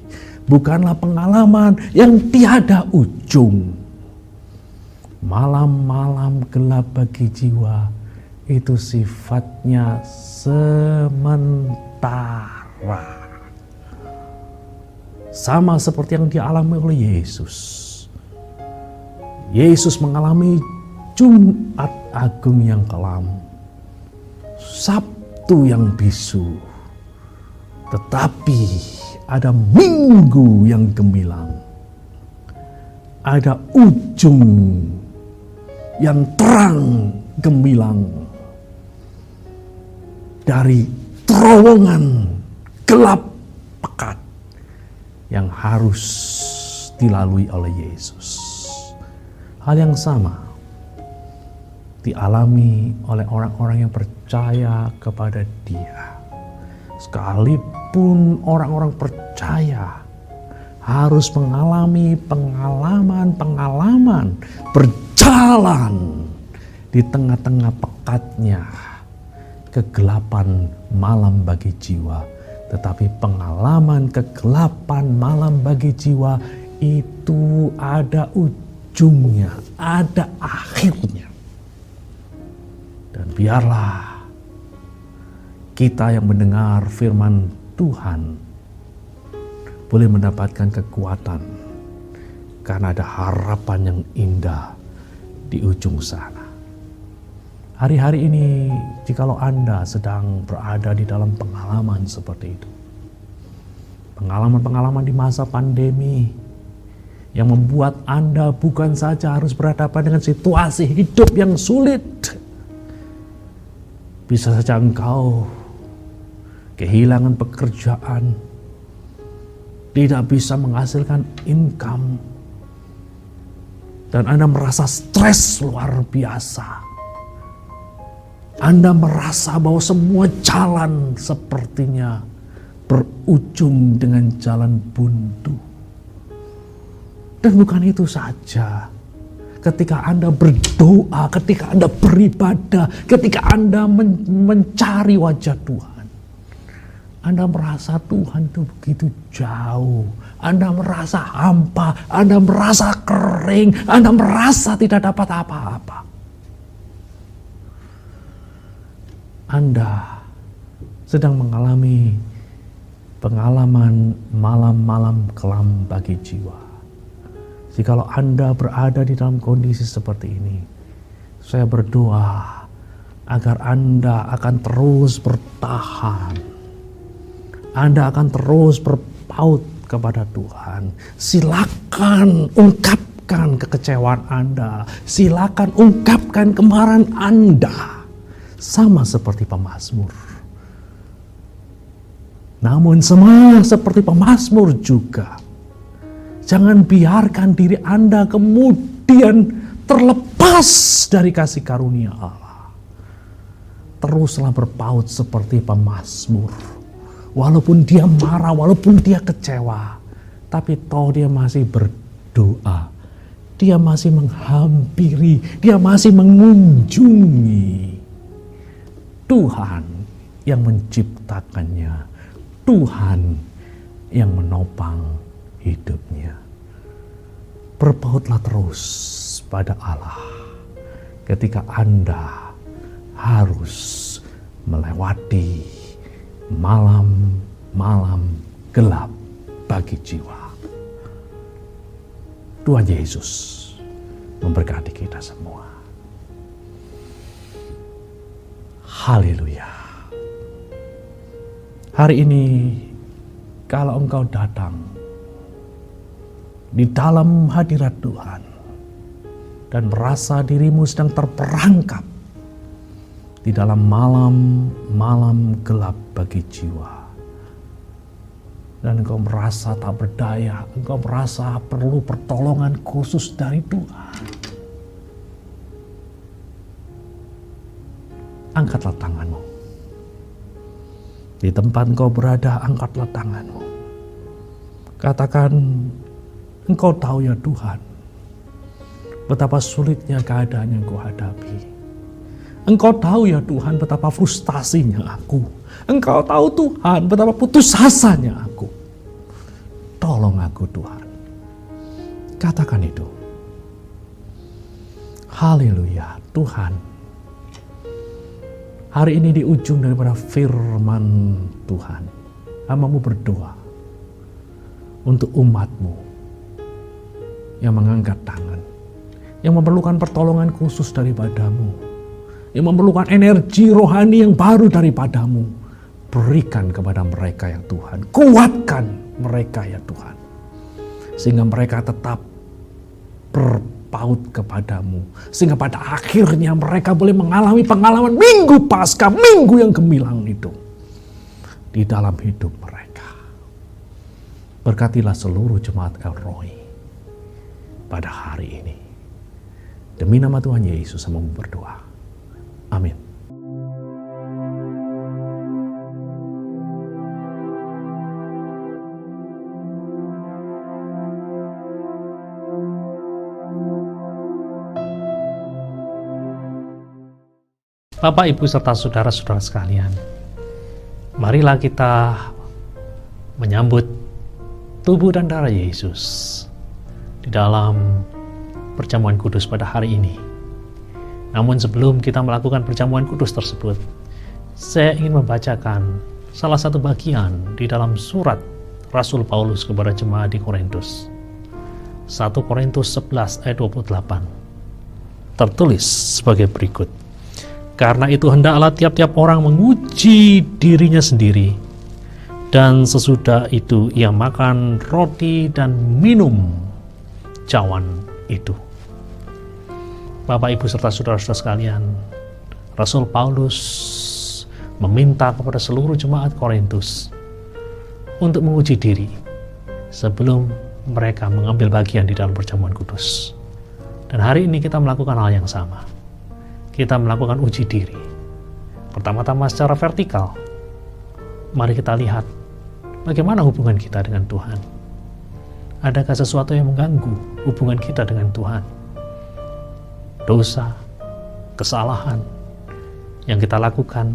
S3: bukanlah pengalaman yang tiada ujung. Malam-malam gelap bagi jiwa itu sifatnya sementara. Sama seperti yang dialami oleh Yesus. Yesus mengalami Jumat Agung yang kelam, Sabtu yang bisu, tetapi ada Minggu yang gemilang, ada ujung yang terang gemilang dari terowongan gelap pekat yang harus dilalui oleh Yesus. Hal yang sama dialami oleh orang-orang yang percaya kepada Dia. Sekalipun orang-orang percaya harus mengalami pengalaman-pengalaman berjalan di tengah-tengah pekatnya kegelapan malam bagi jiwa. Tetapi pengalaman kegelapan malam bagi jiwa itu ada ujungnya, ada akhirnya. Dan biarlah kita yang mendengar firman Tuhan boleh mendapatkan kekuatan karena ada harapan yang indah di ujung sana. Hari-hari ini, jikalau Anda sedang berada di dalam pengalaman seperti itu, pengalaman-pengalaman di masa pandemi yang membuat Anda bukan saja harus berhadapan dengan situasi hidup yang sulit, bisa saja engkau kehilangan pekerjaan, tidak bisa menghasilkan income, dan Anda merasa stres luar biasa. Anda merasa bahwa semua jalan sepertinya berujung dengan jalan buntu. Dan bukan itu saja. Ketika Anda berdoa, ketika Anda beribadah, ketika Anda mencari wajah Tuhan, Anda merasa Tuhan itu begitu jauh. Anda merasa hampa, Anda merasa kering, Anda merasa tidak dapat apa-apa. Anda sedang mengalami pengalaman malam-malam kelam bagi jiwa. Jikalau Anda berada di dalam kondisi seperti ini, saya berdoa agar Anda akan terus bertahan. Anda akan terus berpaut kepada Tuhan. Silakan ungkapkan kekecewaan Anda. Silakan ungkapkan kemarahan Anda. Sama seperti pemazmur. Namun sama seperti pemazmur juga, jangan biarkan diri Anda kemudian terlepas dari kasih karunia Allah. Teruslah berpaut seperti pemazmur. Walaupun dia marah, walaupun dia kecewa, tapi toh dia masih berdoa. Dia masih menghampiri, dia masih mengunjungi Tuhan yang menciptakannya, Tuhan yang menopang hidupnya. Berpautlah terus pada Allah ketika Anda harus melewati malam-malam gelap bagi jiwa. Tuhan Yesus memberkati kita semua. Haleluya. Hari ini kalau engkau datang di dalam hadirat Tuhan dan merasa dirimu sedang terperangkap di dalam malam-malam gelap bagi jiwa, dan engkau merasa tak berdaya, engkau merasa perlu pertolongan khusus dari Tuhan, angkatlah tanganmu. Di tempat engkau berada, angkatlah tanganmu. Katakan, engkau tahu ya Tuhan, betapa sulitnya keadaan yang kau hadapi. Engkau tahu ya Tuhan, betapa frustasinya aku. Engkau tahu Tuhan, betapa putus asanya aku. Tolong aku Tuhan. Katakan itu. Haleluya, Tuhan. Hari ini di ujung daripada firman Tuhan, hamba-Mu berdoa untuk umat-Mu yang mengangkat tangan, yang memerlukan pertolongan khusus daripada-Mu, yang memerlukan energi rohani yang baru daripada-Mu. Berikan kepada mereka ya Tuhan, kuatkan mereka ya Tuhan, sehingga mereka tetap berpaut kepada-Mu, sehingga pada akhirnya mereka boleh mengalami pengalaman Minggu Paskah, minggu yang gemilang itu di dalam hidup mereka. Berkatilah seluruh jemaat El Roi pada hari ini. Demi nama Tuhan Yesus, saya berdoa. Amin. Bapak, Ibu, serta saudara-saudara sekalian, marilah kita menyambut tubuh dan darah Yesus di dalam perjamuan kudus pada hari ini. Namun sebelum kita melakukan perjamuan kudus tersebut, saya ingin membacakan salah satu bagian di dalam surat Rasul Paulus kepada jemaat di Korintus. 1 Korintus 11 ayat 28. Tertulis sebagai berikut. Karena itu hendaklah tiap-tiap orang menguji dirinya sendiri, dan sesudah itu ia makan roti dan minum cawan itu. Bapak, Ibu, serta saudara-saudara sekalian, Rasul Paulus meminta kepada seluruh jemaat Korintus untuk menguji diri sebelum mereka mengambil bagian di dalam perjamuan kudus. Dan hari ini kita melakukan hal yang sama. Kita melakukan uji diri. Pertama-tama secara vertikal. Mari kita lihat bagaimana hubungan kita dengan Tuhan. Adakah sesuatu yang mengganggu hubungan kita dengan Tuhan? Dosa, kesalahan yang kita lakukan,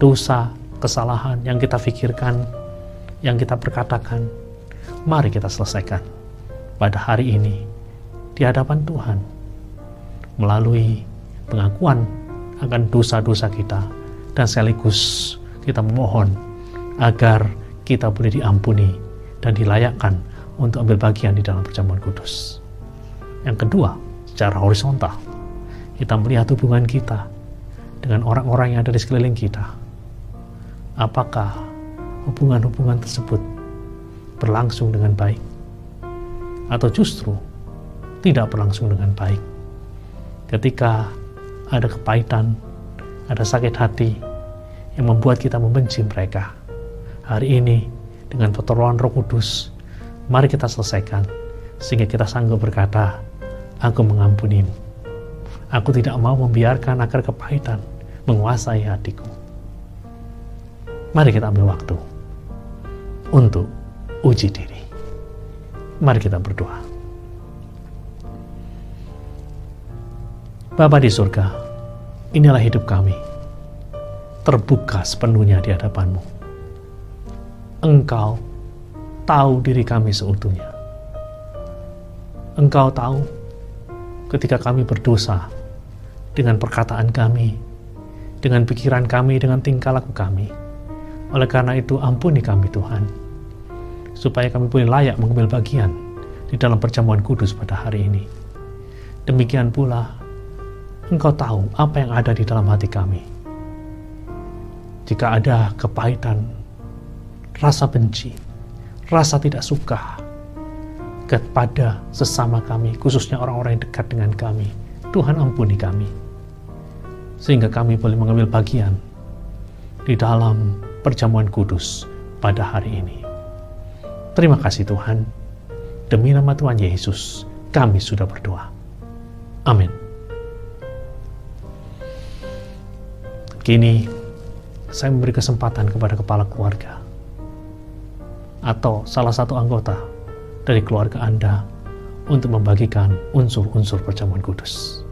S3: dosa, kesalahan yang kita pikirkan, yang kita perkatakan, mari kita selesaikan pada hari ini di hadapan Tuhan melalui pengakuan akan dosa-dosa kita, dan sekaligus kita memohon agar kita boleh diampuni dan dilayakkan untuk ambil bagian di dalam perjamuan kudus. Yang kedua, secara horizontal, kita melihat hubungan kita dengan orang-orang yang ada di sekeliling kita. Apakah hubungan-hubungan tersebut berlangsung dengan baik, atau justru tidak berlangsung dengan baik? Ketika ada kepahitan, ada sakit hati yang membuat kita membenci mereka, hari ini dengan pertolongan Roh Kudus, mari kita selesaikan sehingga kita sanggup berkata, aku mengampunimu. Aku tidak mau membiarkan agar kepahitan menguasai hatiku. Mari kita ambil waktu untuk uji diri. Mari kita berdoa. Bapa di surga, inilah hidup kami, terbuka sepenuhnya di hadapan-Mu. Engkau tahu diri kami seutuhnya. Engkau tahu ketika kami berdosa dengan perkataan kami, dengan pikiran kami, dengan tingkah laku kami. Oleh karena itu, ampuni kami Tuhan, supaya kami boleh layak mengambil bagian di dalam perjamuan kudus pada hari ini. Demikian pula, Engkau tahu apa yang ada di dalam hati kami. Jika ada kepahitan, rasa benci, rasa tidak suka kepada sesama kami, khususnya orang-orang yang dekat dengan kami, Tuhan ampuni kami, sehingga kami boleh mengambil bagian di dalam perjamuan kudus pada hari ini. Terima kasih Tuhan. Demi nama Tuhan Yesus, kami sudah berdoa. Amin. Kini, saya memberi kesempatan kepada kepala keluarga atau salah satu anggota dari keluarga Anda untuk membagikan unsur-unsur perjamuan kudus.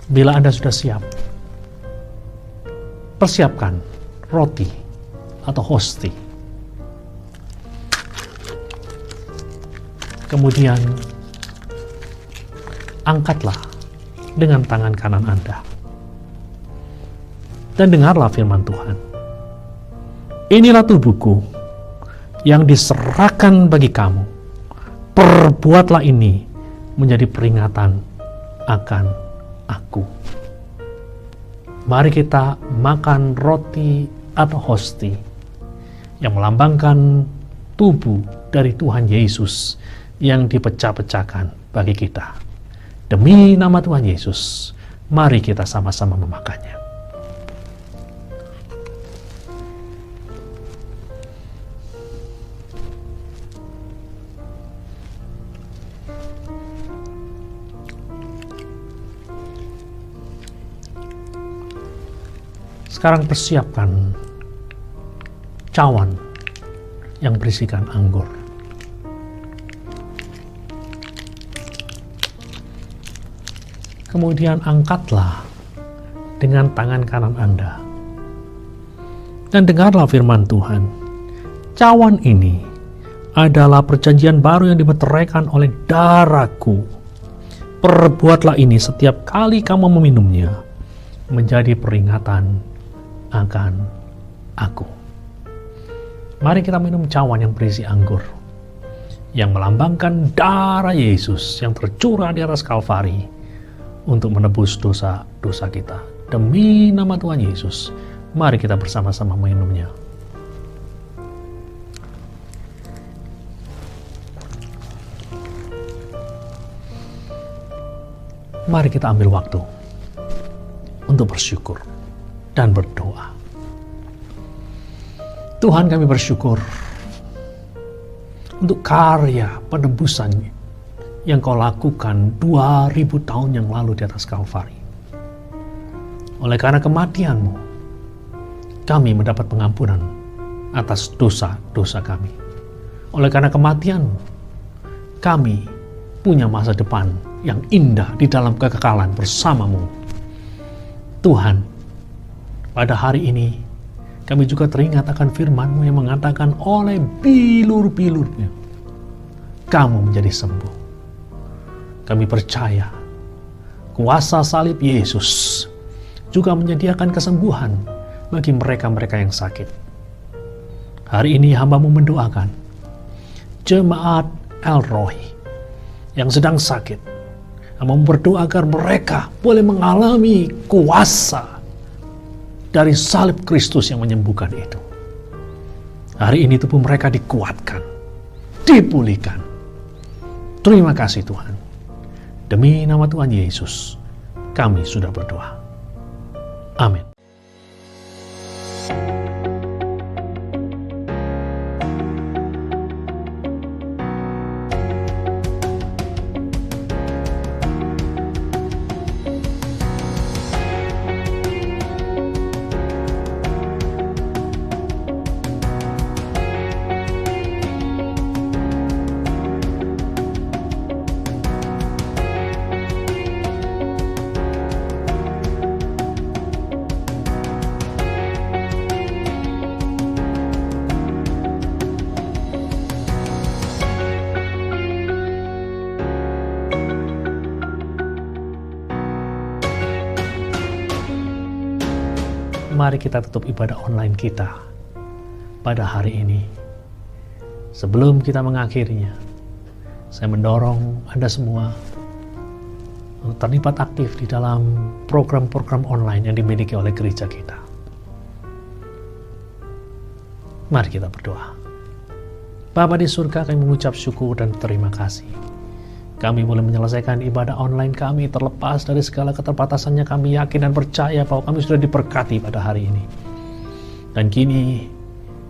S3: Bila Anda sudah siap, persiapkan roti atau hosti. Kemudian angkatlah dengan tangan kanan Anda. Dan dengarlah firman Tuhan. Inilah tubuhku yang diserahkan bagi kamu. Perbuatlah ini menjadi peringatan akan aku. Mari kita makan roti atau hosti yang melambangkan tubuh dari Tuhan Yesus yang dipecah-pecahkan bagi kita. Demi nama Tuhan Yesus, mari kita sama-sama memakannya. Sekarang persiapkan cawan yang berisikan anggur. Kemudian angkatlah dengan tangan kanan Anda. Dan dengarlah firman Tuhan. Cawan ini adalah perjanjian baru yang dimeteraikan oleh darahku. Perbuatlah ini setiap kali kamu meminumnya menjadi peringatan akan aku. Mari kita minum cawan yang berisi anggur, yang melambangkan darah Yesus yang tercurah di atas Kalvari untuk menebus dosa-dosa kita. Demi nama Tuhan Yesus, mari kita bersama-sama minumnya. Mari kita ambil waktu untuk bersyukur dan berdoa. Tuhan, kami bersyukur untuk karya penebusan yang Kau lakukan 2000 tahun yang lalu di atas Kalvari. Oleh karena kematian-Mu, kami mendapat pengampunan atas dosa-dosa kami. Oleh karena kematian-Mu, kami punya masa depan yang indah di dalam kekekalan bersama-Mu. Tuhan, pada hari ini kami juga teringat akan firman-Mu yang mengatakan oleh bilur-bilurnya kamu menjadi sembuh. Kami percaya kuasa salib Yesus juga menyediakan kesembuhan bagi mereka-mereka yang sakit. Hari ini hamba-Mu mendoakan jemaat El Roi yang sedang sakit. Hamba berdoa agar mereka boleh mengalami kuasa dari salib Kristus yang menyembuhkan itu. Hari ini tubuh mereka dikuatkan, dipulihkan. Terima kasih Tuhan. Demi nama Tuhan Yesus, kami sudah berdoa. Amin. Mari kita tutup ibadah online kita pada hari ini. Sebelum kita mengakhirinya, saya mendorong Anda semua untuk terlibat aktif di dalam program-program online yang dimiliki oleh gereja kita. Mari kita berdoa. Bapa di surga, kami mengucap syukur dan terima kasih. Kami boleh menyelesaikan ibadah online kami terlepas dari segala keterbatasannya. Kami yakin dan percaya bahwa kami sudah diberkati pada hari ini. Dan kini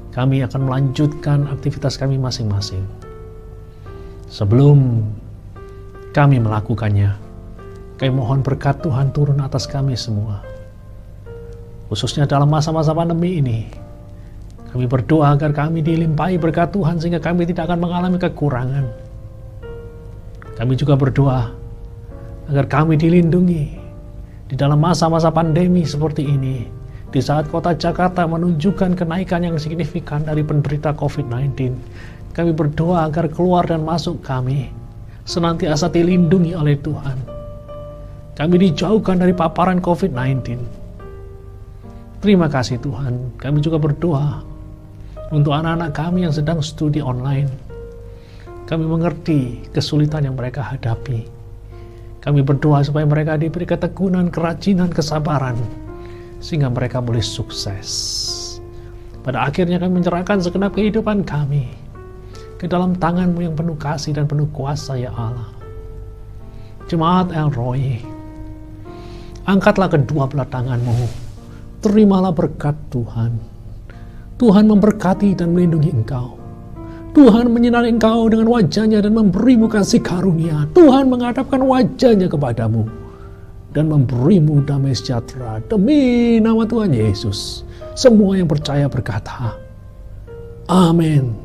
S3: kami akan melanjutkan aktivitas kami masing-masing. Sebelum kami melakukannya, kami mohon berkat Tuhan turun atas kami semua. Khususnya dalam masa-masa pandemi ini, kami berdoa agar kami dilimpahi berkat Tuhan sehingga kami tidak akan mengalami kekurangan. Kami juga berdoa agar kami dilindungi Di dalam masa-masa pandemi seperti ini, di saat kota Jakarta menunjukkan kenaikan yang signifikan dari penderita COVID-19, kami berdoa agar keluar dan masuk kami senantiasa dilindungi oleh Tuhan. Kami dijauhkan dari paparan COVID-19. Terima kasih Tuhan. Kami juga berdoa untuk anak-anak kami yang sedang studi online. Kami mengerti kesulitan yang mereka hadapi. Kami berdoa supaya mereka diberi ketekunan, kerajinan, kesabaran, sehingga mereka boleh sukses. Pada akhirnya kami menyerahkan segenap kehidupan kami ke dalam tangan-Mu yang penuh kasih dan penuh kuasa, ya Allah. Jemaat El Roy, angkatlah kedua belah tangan-Mu, terimalah berkat Tuhan. Tuhan memberkati dan melindungi engkau. Tuhan menyinari engkau dengan wajah-Nya dan memberimu kasih karunia. Tuhan menghadapkan wajah-Nya kepadamu dan memberimu damai sejahtera. Demi nama Tuhan Yesus, semua yang percaya berkata, Amin.